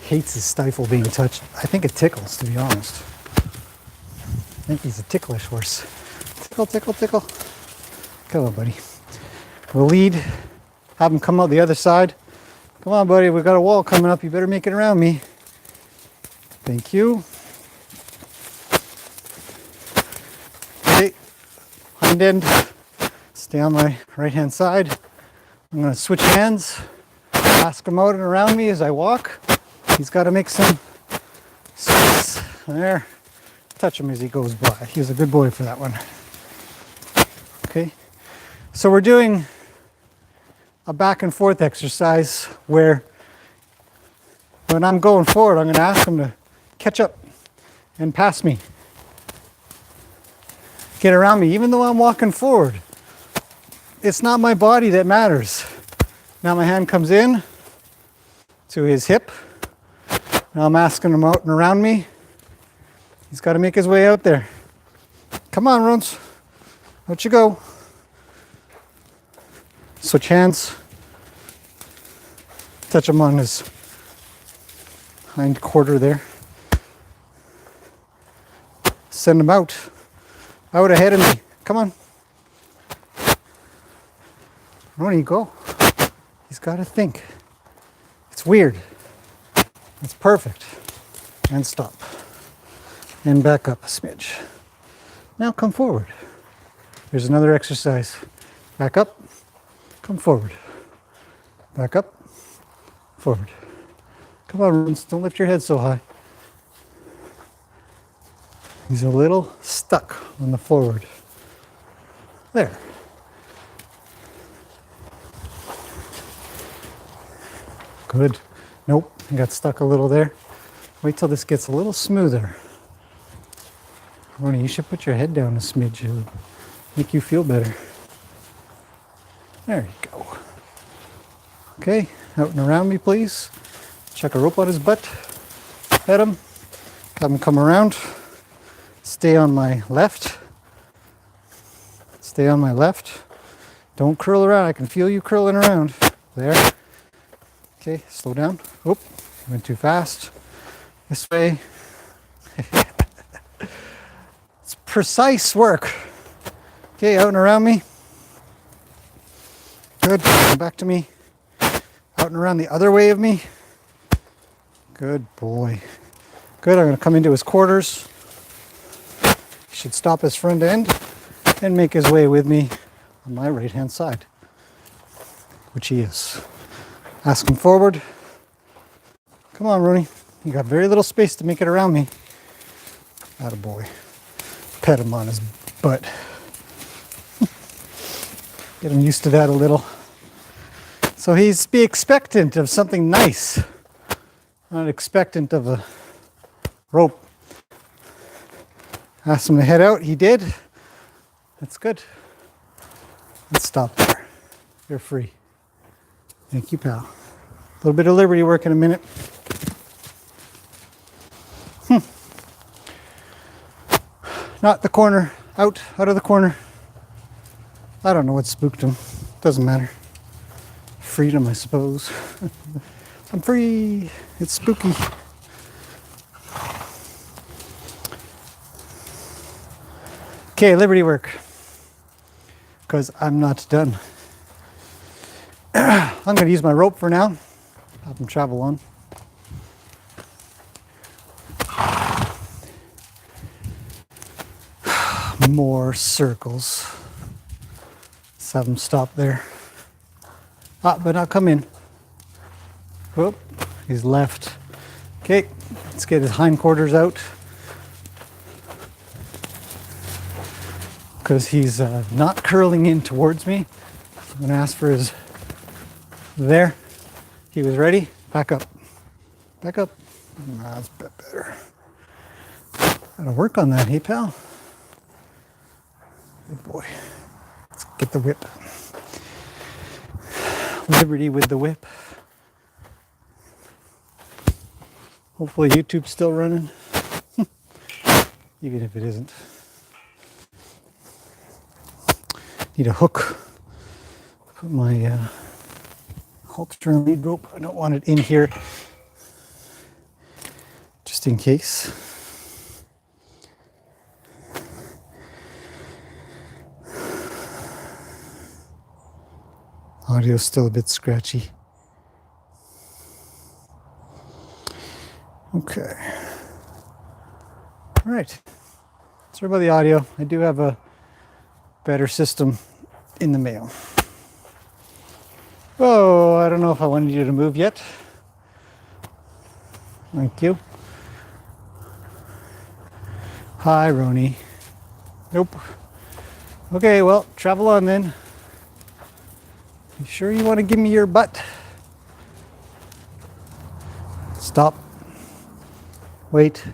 Hates his stifle being touched. I think it tickles, to be honest. I think he's a ticklish horse. Tickle, tickle, tickle. Come on, buddy. We'll lead. Have him come out the other side. Come on, buddy. We've got a wall coming up. You better make it around me. Thank you. Okay. Hind end. Stay on my right-hand side. I'm going to switch hands. Ask him out and around me as I walk. He's got to make some space. There. Touch him as he goes by. He's a good boy for that one. Okay. So we're doing a back and forth exercise where when I'm going forward, I'm going to ask him to catch up and pass me. Get around me, even though I'm walking forward. It's not my body that matters. Now my hand comes in to his hip. Now I'm asking him out and around me. He's got to make his way out there. Come on, Runs. Out you go. Switch hands. Touch him on his hind quarter there. Send him out. Out ahead of me. Come on. Roni, go. He's got to think. It's weird. It's perfect. And stop. And back up a smidge. Now come forward. Here's another exercise. Back up. Come forward. Back up. Forward. Come on, Runs. Don't lift your head so high. He's a little stuck on the forward. There. Good. Nope, I got stuck a little there. Wait till this gets a little smoother. Roni, you should put your head down a smidge. It'll make you feel better. There you go. Okay, out and around me, please. Chuck a rope on his butt. Pet him. Have him come around. Stay on my left. Stay on my left. Don't curl around. I can feel you curling around. There. Okay, slow down. Oop, went too fast. This way. It's precise work. Okay, out and around me. Good. Come back to me. Out and around the other way of me. Good boy. Good. I'm going to come into his quarters. He should stop his front end and make his way with me on my right-hand side, which he is. Ask him forward. Come on, Roni. You got very little space to make it around me. Attaboy. Pet him on his butt. Get him used to that a little. So he's be expectant of something nice. Not expectant of a rope. Asked him to head out. He did. That's good. Let's stop there. You're free. Thank you, pal. A little bit of liberty work in a minute. Not the corner. Out of the corner. I don't know what spooked him. Doesn't matter. Freedom, I suppose. I'm free. It's spooky. Okay, liberty work. Because I'm not done. I'm going to use my rope for now. Have him travel on. More circles. Let's have him stop there. But not come in. Whoop, he's left. Okay, let's get his hindquarters out. Because he's not curling in towards me. I'm going to ask for his... There. He was ready. Back up. Back up. That's a bit better. Gotta work on that, hey pal? Good boy. Let's get the whip. Liberty with the whip. Hopefully YouTube's still running, even if it isn't. Need a hook. Put my halter and lead rope. I don't want it in here, just in case. Audio's still a bit scratchy. Okay. All right. Sorry about the audio. I do have a better system in the mail. Oh, I don't know if I wanted you to move yet. Thank you. Hi, Roni. Nope. Okay, well, travel on then. You sure you want to give me your butt? Stop. Wait.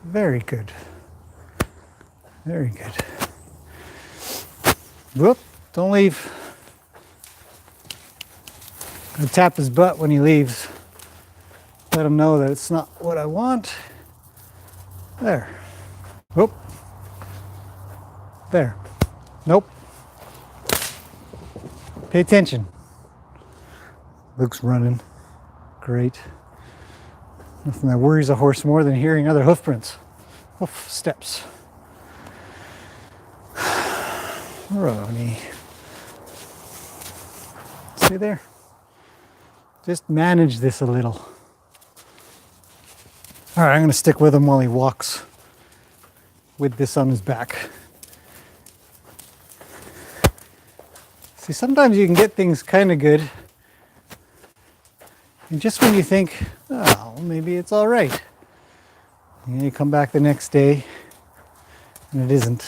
Very good. Very good. Whoop, don't leave. I'm gonna tap his butt when he leaves. Let him know that it's not what I want. There. Whoop. There. Nope. Pay attention. Luke's running. Great. Nothing that worries a horse more than hearing other hoof prints. Hoof steps. Roni. Stay there. Just manage this a little. All right, I'm going to stick with him while he walks with this on his back. See, sometimes you can get things kind of good, and just when you think, oh, maybe it's all right, and you come back the next day, and it isn't.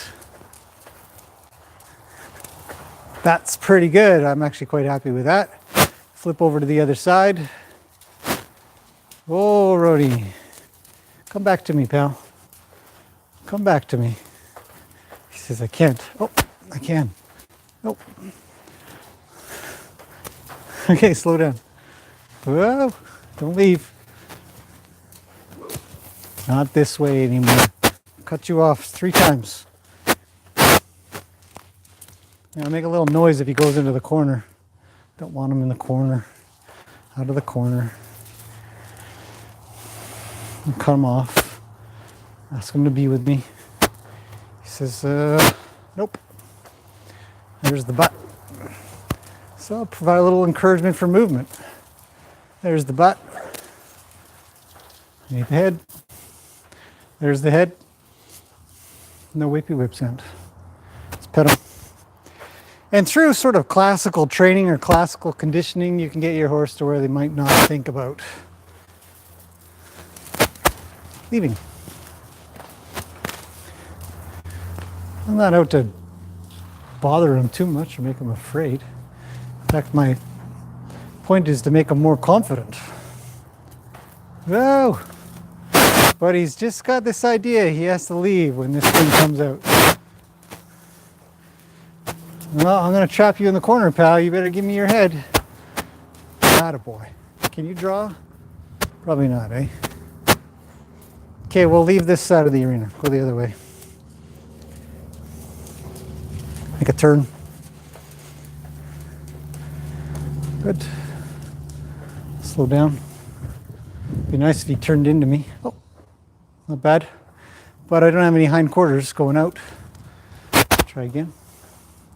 That's pretty good. I'm actually quite happy with that. Flip over to the other side. Oh, Roni. Come back to me, pal. Come back to me. He says, I can't. Oh, I can. Nope. Okay, slow down. Whoa, don't leave. Not this way anymore. Cut you off 3 times. Now make a little noise if he goes into the corner. Don't want him in the corner. Out of the corner. And cut him off. Ask him to be with me. He says, nope. There's the butt. So I'll provide a little encouragement for movement. There's the butt. Need the head. There's the head. No whippy whip sound. Let's pet him. And through sort of classical training or classical conditioning, you can get your horse to where they might not think about leaving. I'm not out to bother him too much or make him afraid. In fact, my point is to make him more confident. Whoa! But he's just got this idea he has to leave when this thing comes out. Well, I'm going to trap you in the corner, pal. You better give me your head. Attaboy. Can you draw? Probably not, eh? Okay, we'll leave this side of the arena. Go the other way. Make a turn. Good. Slow down. Be nice if he turned into me. Oh, not bad. But I don't have any hindquarters going out. Try again.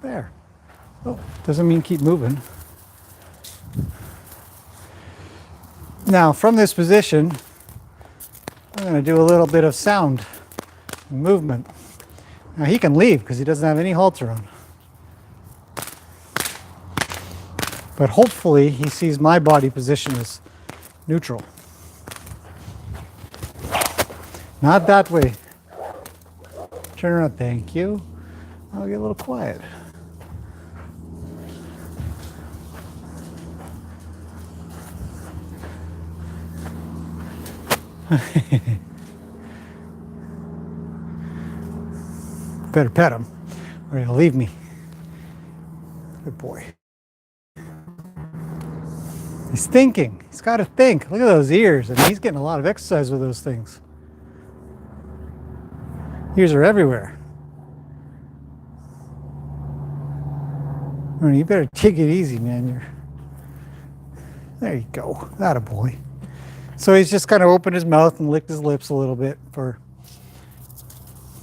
There. Oh, doesn't mean keep moving. Now, from this position, I'm going to do a little bit of sound and movement. Now, he can leave because he doesn't have any halter on. But hopefully, he sees my body position as neutral. Not that way. Turn around. Thank you. I'll get a little quiet. better pet him or he'll leave me. Good boy. He's thinking. He's got to think. Look at those ears. I mean, he's getting a lot of exercise with those things. Ears are everywhere. Roni, you better take it easy, man. There you go. That a boy. So he's just kind of opened his mouth and licked his lips a little bit for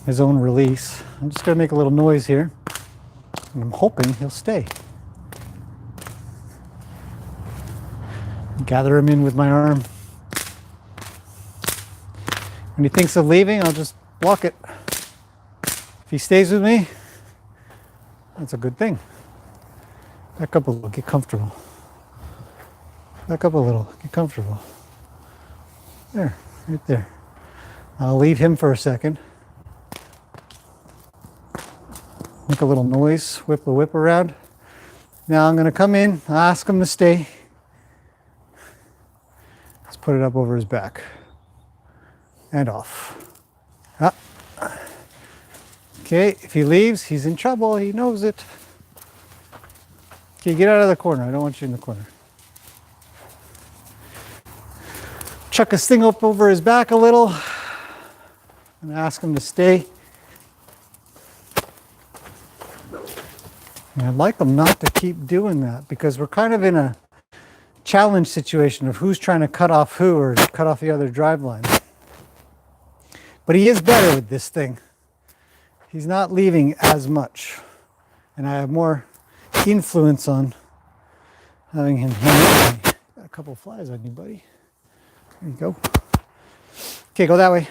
his own release. I'm just going to make a little noise here. And I'm hoping he'll stay. Gather him in with my arm. When he thinks of leaving, I'll just block it. If he stays with me, that's a good thing. Back up a little, get comfortable. Back up a little, get comfortable. There, right there. I'll leave him for a second. Make a little noise, whip the whip around. Now I'm going to come in, ask him to stay. Let's put it up over his back. And off. Ah. Okay, if he leaves, he's in trouble. He knows it. Okay, get out of the corner. I don't want you in the corner. Chuck his thing up over his back a little and ask him to stay. And I'd like them not to keep doing that because we're kind of in a challenge situation of who's trying to cut off who or cut off the other drive line. But he is better with this thing. He's not leaving as much. And I have more influence on having him hang out. Got a couple of flies on you, buddy. There you go. Okay, go that way.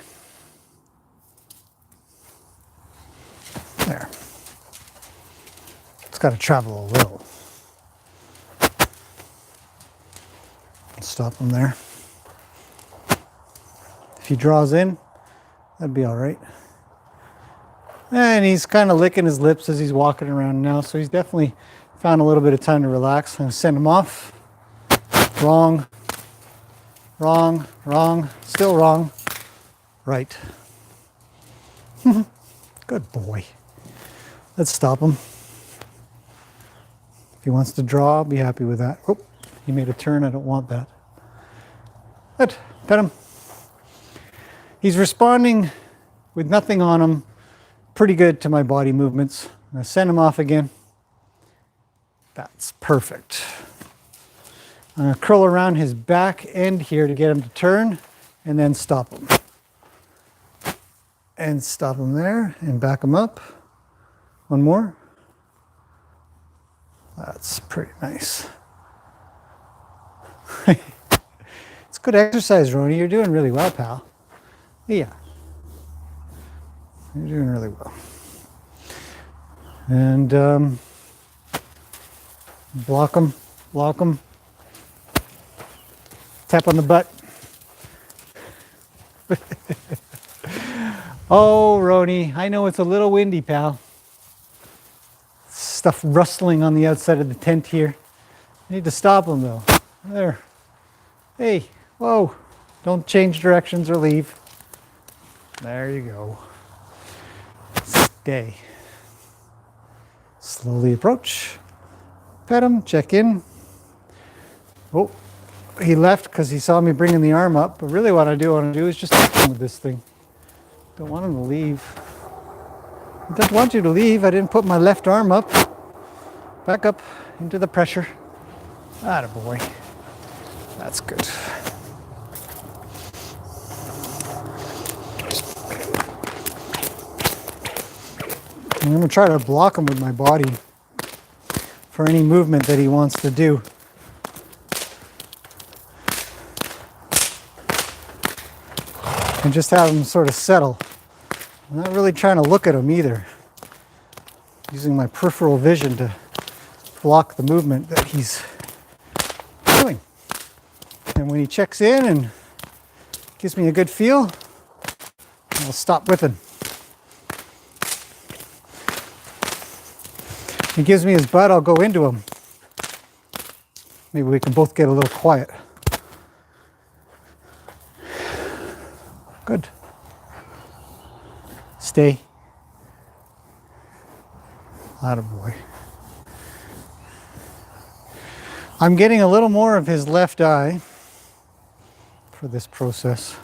There. It's got to travel a little. Stop him there. If he draws in, that'd be all right. And he's kind of licking his lips as he's walking around now, so he's definitely found a little bit of time to relax. I'm going to send him off. Wrong. Wrong. Wrong. Still wrong. Right. Good boy. Let's stop him. If he wants to draw, I'll be happy with that. Oh, he made a turn. I don't want that. Good. Pet him. He's responding with nothing on him. Pretty good to my body movements. I'm going to send him off again. That's perfect. I'm going to curl around his back end here to get him to turn and then stop him. And stop him there and back him up. One more. That's pretty nice. It's good exercise, Roni. You're doing really well, pal. Yeah. You're doing really well. And block them, block them. Tap on the butt. Oh, Roni, I know it's a little windy, pal. Stuff rustling on the outside of the tent here. I need to stop them though. There. Hey, whoa. Don't change directions or leave. There you go. Stay. Slowly approach. Pet him, check in. Oh, he left because he saw me bringing the arm up. But really what I want to do is just hit him with this thing. Don't want him to leave. I don't want you to leave. I didn't put my left arm up. Back up into the pressure. Atta boy. That's good. I'm going to try to block him with my body for any movement that he wants to do. And just have him sort of settle. I'm not really trying to look at him either. Using my peripheral vision to block the movement that he's doing. And when he checks in and gives me a good feel, I'll stop whipping. If he gives me his butt, I'll go into him. Maybe we can both get a little quiet. Good. Stay. Attaboy. I'm getting a little more of his left eye for this process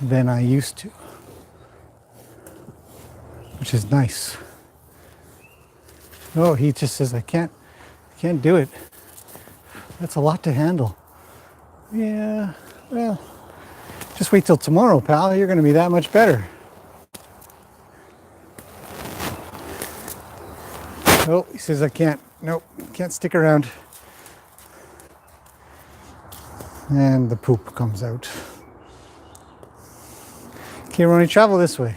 than I used to, which is nice. Oh, he just says, I can't do it. That's a lot to handle. Yeah, well, just wait till tomorrow, pal. You're going to be that much better. Oh, he says, I can't. Nope, can't stick around. And the poop comes out. Okay, Roni, travel this way.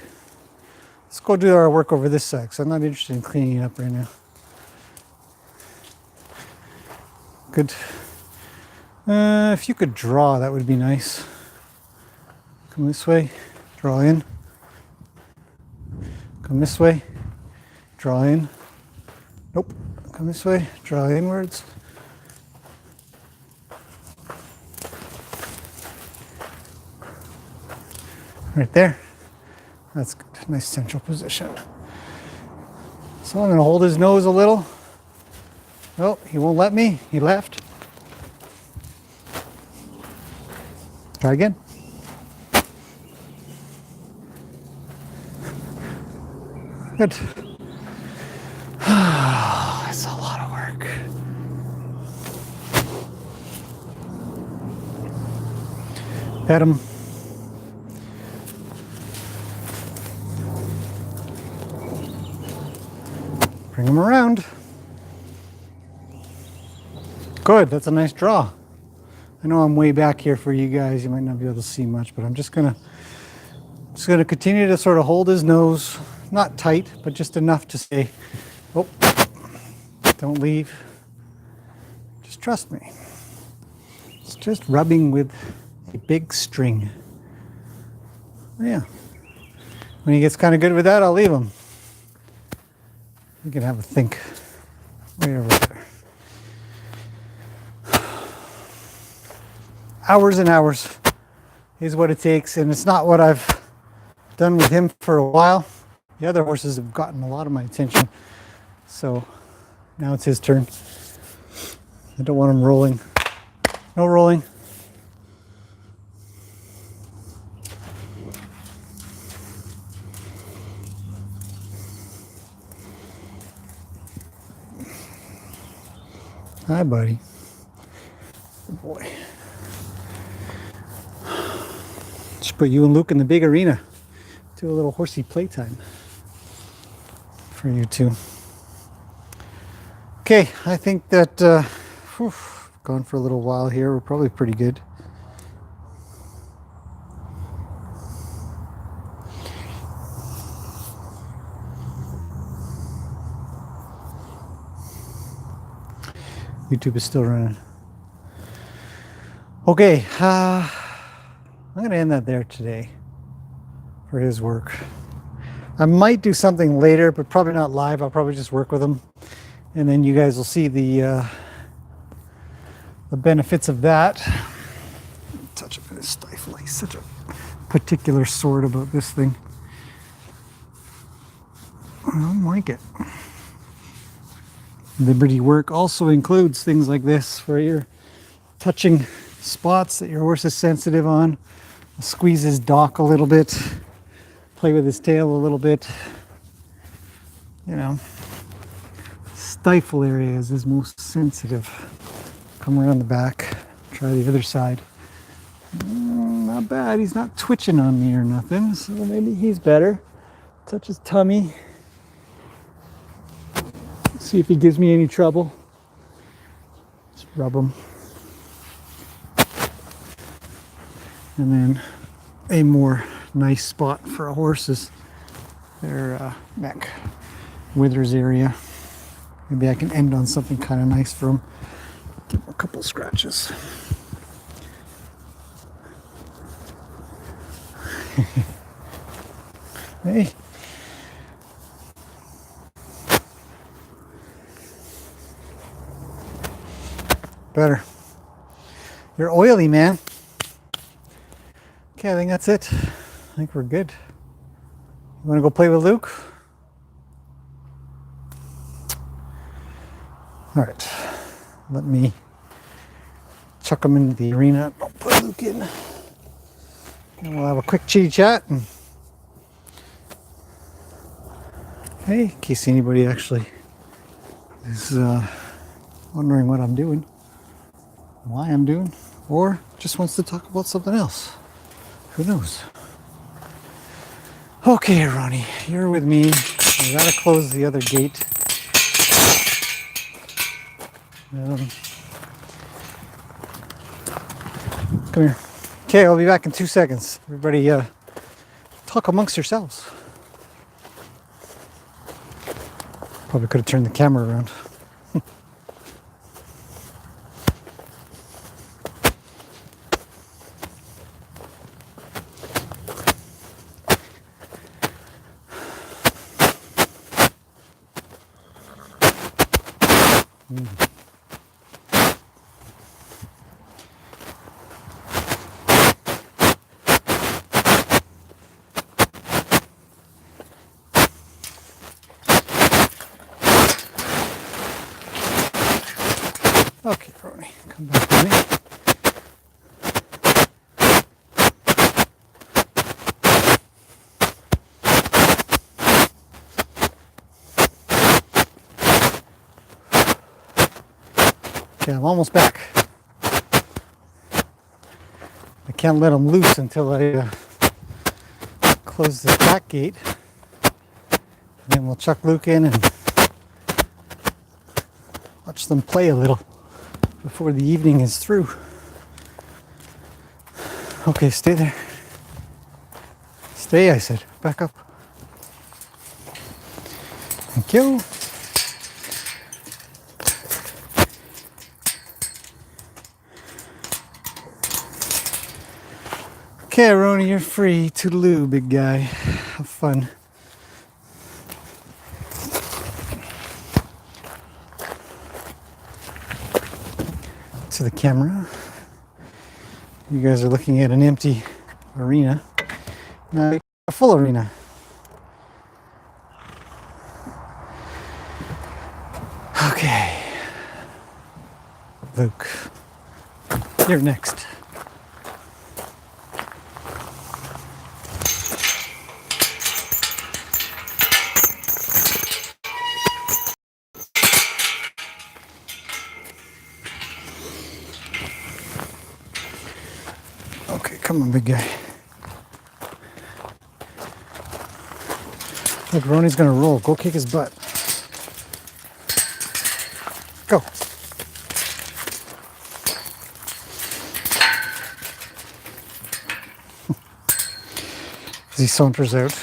Let's go do our work over this side, because I'm not interested in cleaning it up right now. Good. If you could draw, that would be nice. Come this way, draw in. Come this way, draw in. Nope. Come this way, draw inwards. Right there. That's good. Nice central position. So I'm going to hold his nose a little. Oh, he won't let me. He left. Try again. Good. That's a lot of work. Pet him. Bring him around. Good, that's a nice draw. I know I'm way back here for you guys. You might not be able to see much, but I'm just gonna continue to sort of hold his nose, not tight, but just enough to say, oh, don't leave. Just trust me. It's just rubbing with a big string. Yeah. When he gets kind of good with that, I'll leave him. You can have a think way over there. Hours and hours is what it takes, and it's not what I've done with him for a while. The other horses have gotten a lot of my attention, so now it's his turn. I don't want him rolling. No rolling. Hi, buddy. Good boy. Just put you and Luke in the big arena. Do a little horsey playtime for you two. Okay, I think that gone for a little while here. We're probably pretty good. YouTube is still running. Okay, I'm going to end that there today for his work. I might do something later, but probably not live. I'll probably just work with him, and then you guys will see the benefits of that. Touch up in his stifle. He's such a particular sort about this thing. I don't like it. Liberty work also includes things like this, where you're touching spots that your horse is sensitive on. Squeeze his dock a little bit, play with his tail a little bit. You know, stifle area is his most sensitive. Come around the back, try the other side. Not bad, he's not twitching on me or nothing, so maybe he's better. Touch his tummy. See if he gives me any trouble. Just rub him. And then a more nice spot for a horse is their neck, withers area. Maybe I can end on something kind of nice for him. Give him a couple scratches. Hey. Better. You're oily, man. Okay, I think that's it. I think we're good. You want to go play with Luke? All right, let me chuck them into the arena. I'll put Luke in, and we'll have a quick chitty chat. And hey, in case anybody actually is wondering what I'm doing, why I'm doing, or just wants to talk about something else. Who knows? Okay, Roni, you're with me. I gotta close the other gate. Come here. Okay, I'll be back in 2 seconds. Everybody, talk amongst yourselves. Probably could have turned the camera around. Okay, Roni, come back to me. Okay, I'm almost back. I can't let them loose until I close this back gate. And then we'll chuck Luke in and watch them play a little before the evening is through. Okay, stay there. Stay, I said. Back up. Thank you. Okay, Roni, you're free. Toodaloo, big guy. Have fun. To the camera. You guys are looking at an empty arena. Now a full arena. Okay. Luke, you're next. Okay, come on, big guy. Look, Roni's gonna roll. Go kick his butt. Go. As he saunters out.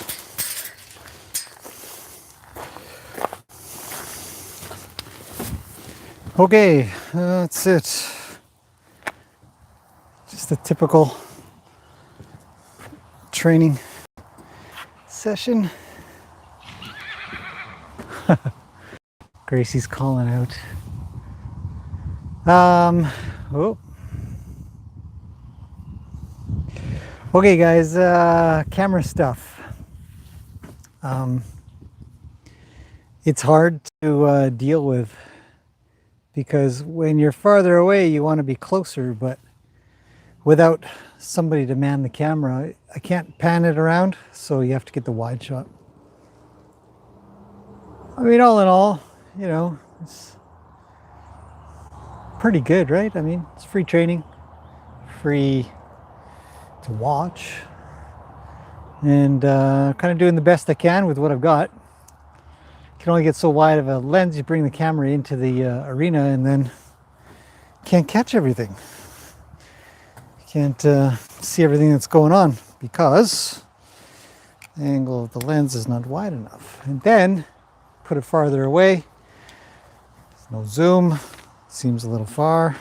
Okay, that's it. Just a typical training session. Gracie's calling out. Oh. Okay, guys, camera stuff. It's hard to deal with because when you're farther away, you want to be closer, but without somebody to man the camera, I can't pan it around, so you have to get the wide shot. I mean, all in all, you know, it's pretty good, right? I mean, it's free training, free to watch, and kind of doing the best I can with what I've got. You can only get so wide of a lens, you bring the camera into the arena and then can't catch everything. You can't see everything that's going on because the angle of the lens is not wide enough. And then put it farther away. There's no zoom. Seems a little far.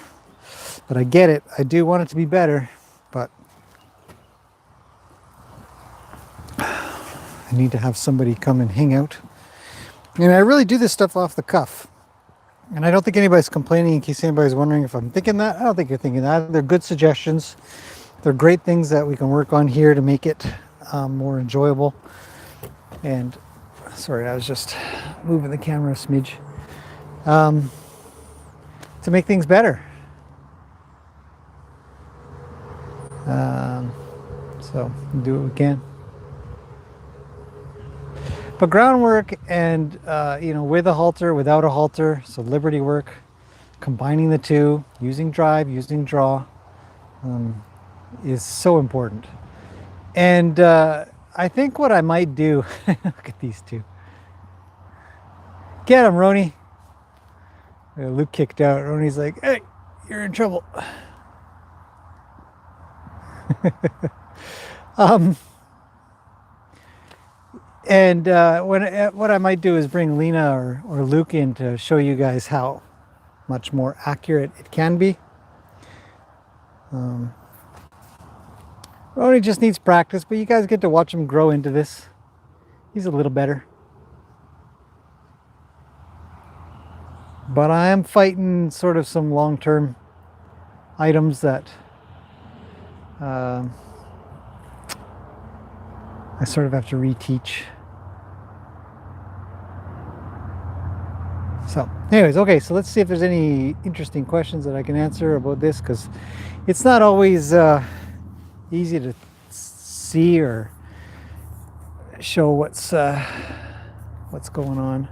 But I get it. I do want it to be better, but I need to have somebody come and hang out. And I really do this stuff off the cuff. And I don't think anybody's complaining, in case anybody's wondering if I'm thinking that. I don't think you're thinking that. They're good suggestions. They're great things that we can work on here to make it more enjoyable. And sorry, I was just moving the camera a smidge. to make things better. So do what we can. But groundwork and, with a halter, without a halter, so liberty work, combining the two, using drive, using draw, is so important. And I think what I might do, look at these two. Get him, Roni. Luke kicked out. Roni's like, hey, you're in trouble. What I might do is bring Lena or Luke in to show you guys how much more accurate it can be. Roni just needs practice, but you guys get to watch him grow into this. He's a little better. But I am fighting sort of some long-term items that I sort of have to reteach. So anyways, okay, so let's see if there's any interesting questions that I can answer about this, because it's not always easy to see or show what's going on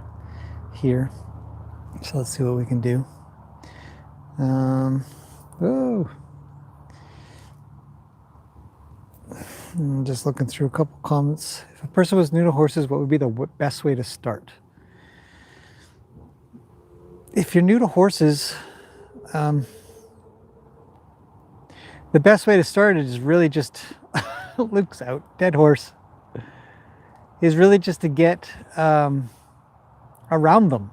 here. So let's see what we can do. I'm just looking through a couple comments. If a person was new to horses, what would be the best way to start? If you're new to horses, the best way to start is really just, Luke's out, dead horse, is really just to get around them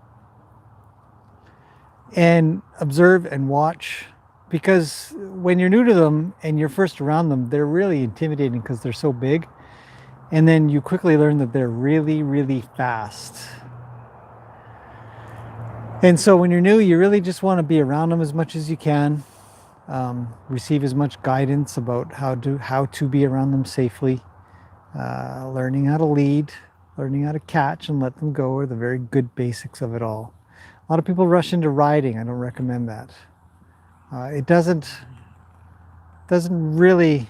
and observe and watch. Because when you're new to them and you're first around them, they're really intimidating because they're so big. And then you quickly learn that they're really, really fast. And so when you're new, you really just want to be around them as much as you can. Receive as much guidance about how to be around them safely. Learning how to lead, learning how to catch and let them go are the very good basics of it all. A lot of people rush into riding. I don't recommend that. It doesn't really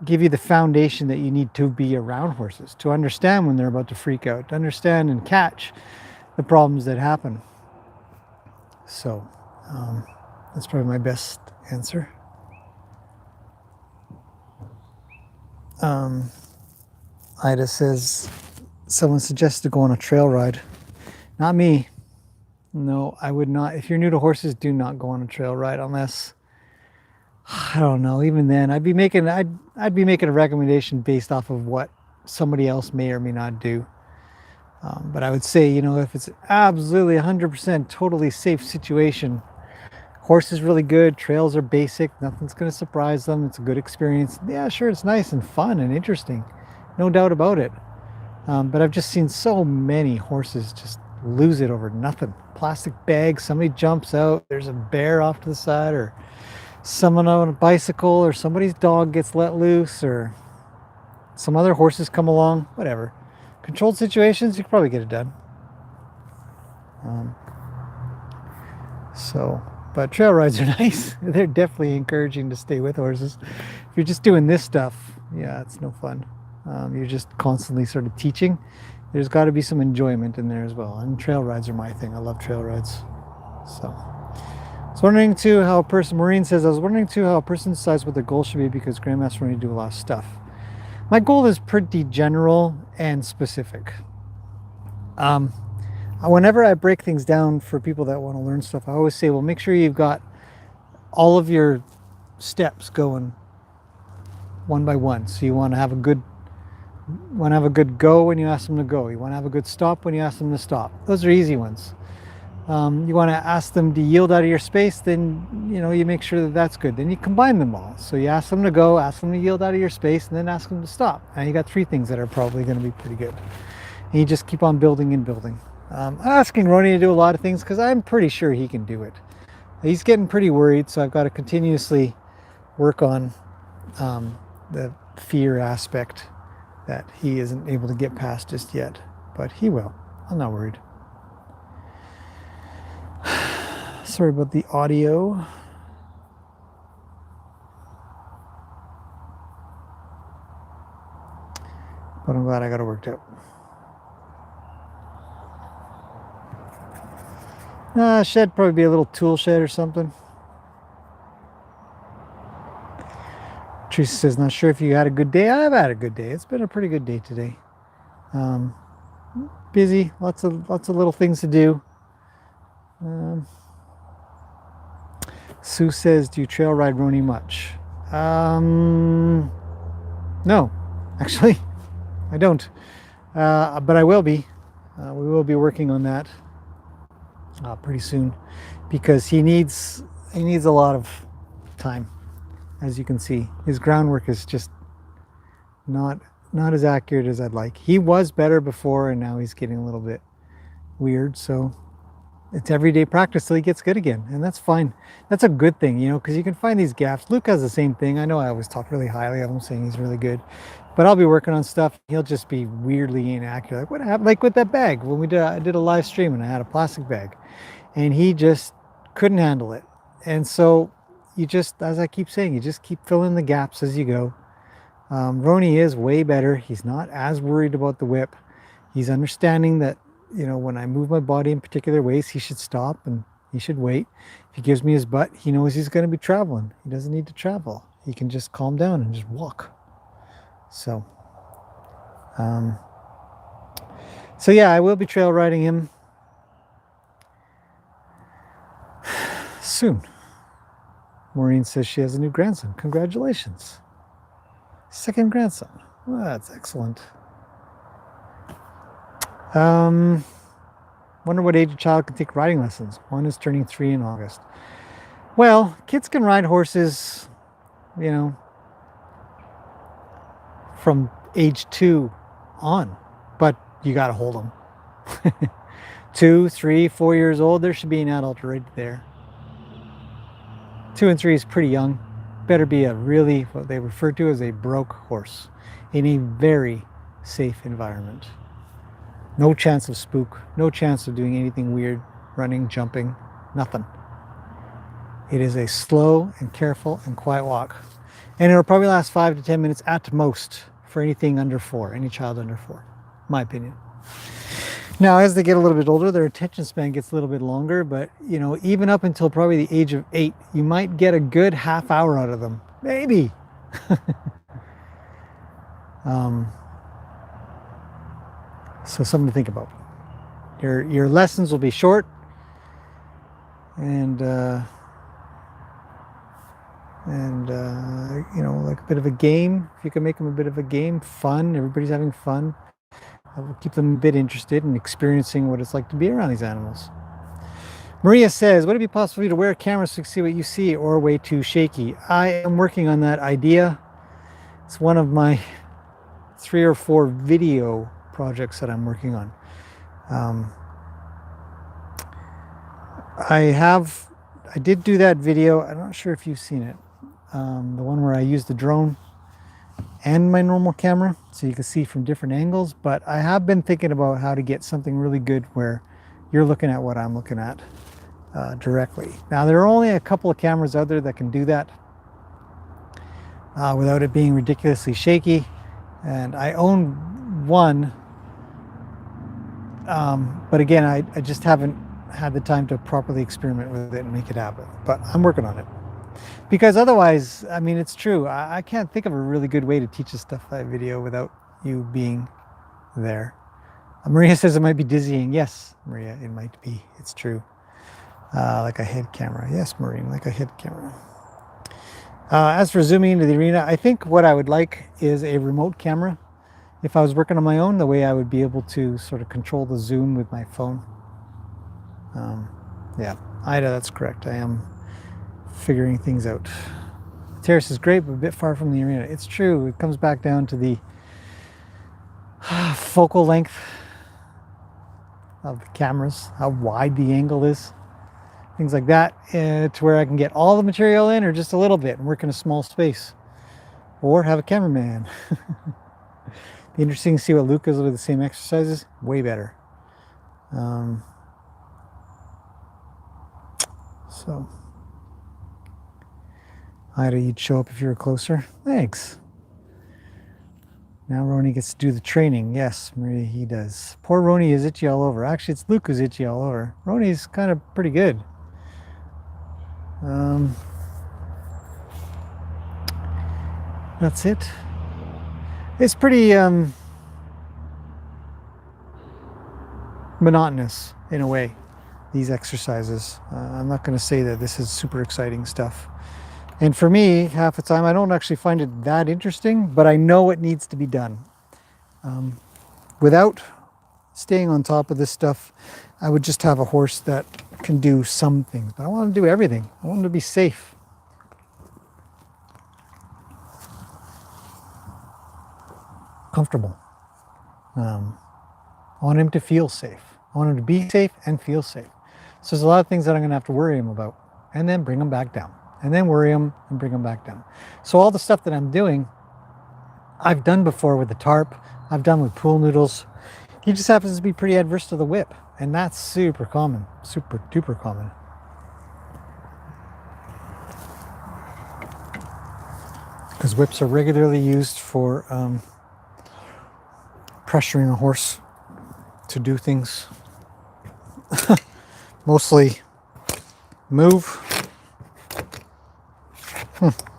give you the foundation that you need to be around horses, to understand when they're about to freak out, to understand and catch the problems that happen. So that's probably my best answer. Ida says, someone suggests to go on a trail ride. Not me. No, I would not. If you're new to horses, do not go on a trail ride unless, I don't know, even then I'd be making a recommendation based off of what somebody else may or may not do. But I would say, if it's absolutely 100% totally safe situation, horse is really good, trails are basic, nothing's going to surprise them, it's a good experience. Yeah, sure, it's nice and fun and interesting, no doubt about it. But I've just seen so many horses just lose it over nothing. Plastic bag, somebody jumps out, there's a bear off to the side, or someone on a bicycle, or somebody's dog gets let loose, or some other horses come along, whatever. Controlled situations, you can probably get it done. But trail rides are nice. They're definitely encouraging to stay with horses. If you're just doing this stuff, yeah, it's no fun. You're just constantly sort of teaching. There's got to be some enjoyment in there as well. And trail rides are my thing. I love trail rides. So, I was wondering too how a person, Maureen says, I was wondering too how a person decides what their goal should be, because Grandmaster Roni do a lot of stuff. My goal is pretty general and specific. Whenever I break things down for people that want to learn stuff, I always say, well, make sure you've got all of your steps going one by one. So you want to have a good go when you ask them to go. You want to have a good stop when you ask them to stop. Those are easy ones. You want to ask them to yield out of your space, then you make sure that that's good. Then you combine them all. So you ask them to go, ask them to yield out of your space, and then ask them to stop. Now you got 3 things that are probably going to be pretty good. And you just keep on building and building. I'm asking Roni to do a lot of things because I'm pretty sure he can do it. He's getting pretty worried, so I've got to continuously work on the fear aspect that he isn't able to get past just yet. But he will. I'm not worried. Sorry about the audio. But I'm glad I got it worked out. Shed probably be a little tool shed or something. Teresa says, not sure if you had a good day. I've had a good day. It's been a pretty good day today. Busy, lots of little things to do. Sue says, do you trail ride Roni much? No, actually, I don't. But I will be. We will be working on that pretty soon, because he needs a lot of time. As you can see, his groundwork is just not as accurate as I'd like. He was better before, and now he's getting a little bit weird. So it's everyday practice till he gets good again, and that's fine. That's a good thing, you know, because you can find these gaps. Luke has the same thing. I know I always talk really highly of him, saying he's really good, but I'll be working on stuff. He'll just be weirdly inaccurate. Like what happened? Like with that bag when I did a live stream and I had a plastic bag, and he just couldn't handle it. And so you just, as I keep saying, you just keep filling the gaps as you go. Roni is way better. He's not as worried about the whip. He's understanding that, you know, when I move my body in particular ways, he should stop and he should wait. If he gives me his butt, he knows he's going to be traveling. He doesn't need to travel. He can just calm down and just walk. So yeah, I will be trail riding him soon. Maureen says she has a new grandson. Congratulations. Second grandson. Well, that's excellent. Wonder what age a child can take riding lessons. One is turning 3 in August. Well, kids can ride horses, you know, from age 2 on, but you got to hold them. 2, 3, 4 years old, there should be an adult right there. 2 and 3 is pretty young. Better be a really, what they refer to as a broke horse, in a very safe environment. No chance of spook, no chance of doing anything weird, running, jumping, nothing. It is a slow and careful and quiet walk. And it'll probably last 5 to 10 minutes at most for anything under 4, any child under 4, my opinion. Now, as they get a little bit older, their attention span gets a little bit longer, but you know, even up until probably the age of 8, you might get a good half hour out of them, maybe. So something to think about. Your lessons will be short, and you know, like a bit of a game. If you can make them a bit of a game, fun. Everybody's having fun. That will keep them a bit interested in experiencing what it's like to be around these animals. Maria says, would it be possible for you to wear a camera so you can see what you see, or way too shaky? I am working on that idea. It's one of my 3 or 4 video projects that I'm working on. I did do that video. I'm not sure if you've seen it. The one where I used the drone and my normal camera so you can see from different angles, but I have been thinking about how to get something really good where you're looking at what I'm looking at directly. Now, there are only a couple of cameras out there that can do that without it being ridiculously shaky, and I own one, but again, I just haven't had the time to properly experiment with it and make it happen, but I'm working on it. Because otherwise, I mean, it's true. I can't think of a really good way to teach a stuff by video without you being there. Maria says it might be dizzying. Yes, Maria, it might be. It's true. Like a head camera. Yes, Maureen, like a head camera. As for zooming into the arena, I think what I would like is a remote camera. If I was working on my own, the way I would be able to sort of control the zoom with my phone. Yeah, Ida, that's correct. I am figuring things out. The terrace is great, but a bit far from the arena. It's true. It comes back down to the focal length of the cameras, how wide the angle is, things like that, to where I can get all the material in or just a little bit and work in a small space, or have a cameraman. Be interesting to see what Luke does with the same exercises. Way better. So, Ida, you'd show up if you were closer. Thanks. Now Roni gets to do the training. Yes, Marie, he does. Poor Roni is itchy all over. Actually, it's Luke who's itchy all over. Roni's kind of pretty good. That's it. It's pretty monotonous in a way, these exercises. I'm not going to say that this is super exciting stuff. And for me, half the time, I don't actually find it that interesting, but I know it needs to be done. Without staying on top of this stuff, I would just have a horse that can do some things, but I want to do everything. I want him to be safe. Comfortable. I want him to feel safe. I want him to be safe and feel safe. So there's a lot of things that I'm going to have to worry him about, and then bring him back down, and then worry him and bring him back down. So all the stuff that I'm doing, I've done before with the tarp. I've done with pool noodles. He just happens to be pretty adverse to the whip, and that's super common, super duper common. Because whips are regularly used for pressuring a horse to do things. Mostly move.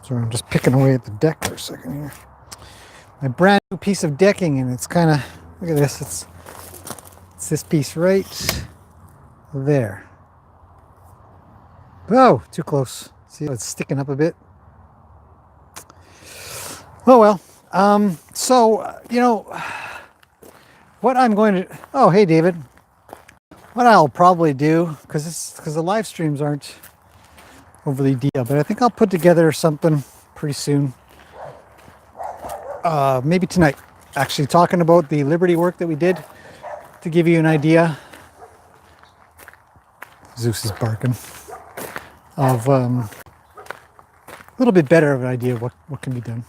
Sorry, I'm just picking away at the deck for a second here. My brand new piece of decking, and it's kind of, look at this, it's this piece right there. Oh, too close. See how it's sticking up a bit? Oh well. So, you know, what I'm going to, oh, hey David. What I'll probably do, because the live streams aren't overly detailed, but I think I'll put together something pretty soon. Maybe tonight, actually, talking about the Liberty work that we did, to give you an idea. Zeus is barking. Of a little bit better of an idea of what can be done.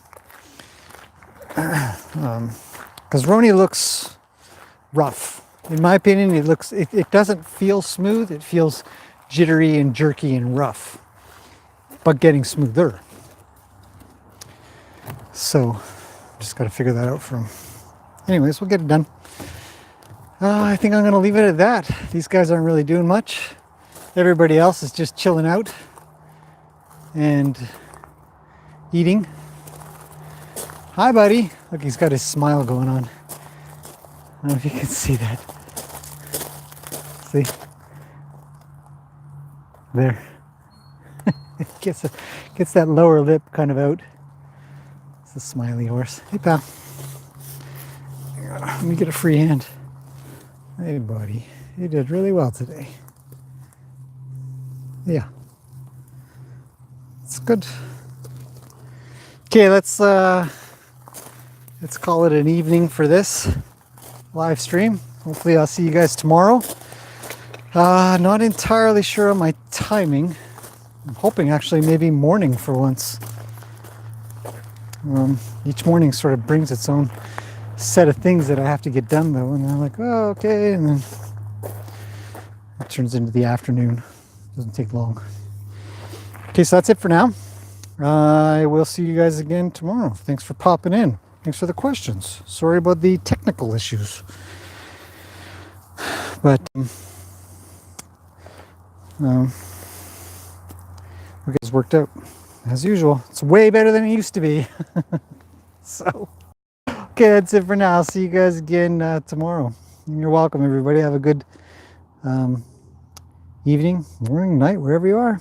Because Roni looks rough. In my opinion, it doesn't feel smooth. It feels jittery and jerky and rough, but getting smoother. So, just got to figure that out for him. Anyways, we'll get it done. I think I'm going to leave it at that. These guys aren't really doing much. Everybody else is just chilling out and eating. Hi, buddy. Look, he's got his smile going on. I don't know if you can see that. See? There. gets that lower lip kind of out. It's a smiley horse. Hey, pal. Let me get a free hand. Hey, buddy. You did really well today. Yeah. It's good. Okay, let's call it an evening for this live stream. Hopefully I'll see you guys tomorrow. Not entirely sure on my timing. I'm hoping actually maybe morning for once. Each morning sort of brings its own set of things that I have to get done though, and I'm like, oh, okay, and then it turns into the afternoon. Doesn't take long. Okay, so that's it for now. I will see you guys again tomorrow. Thanks for popping in. Thanks for the questions. Sorry about the technical issues. But you guys worked out as usual. It's way better than it used to be. So, okay, that's it for now. I'll see you guys again tomorrow. You're welcome, everybody. Have a good evening, morning, night, wherever you are.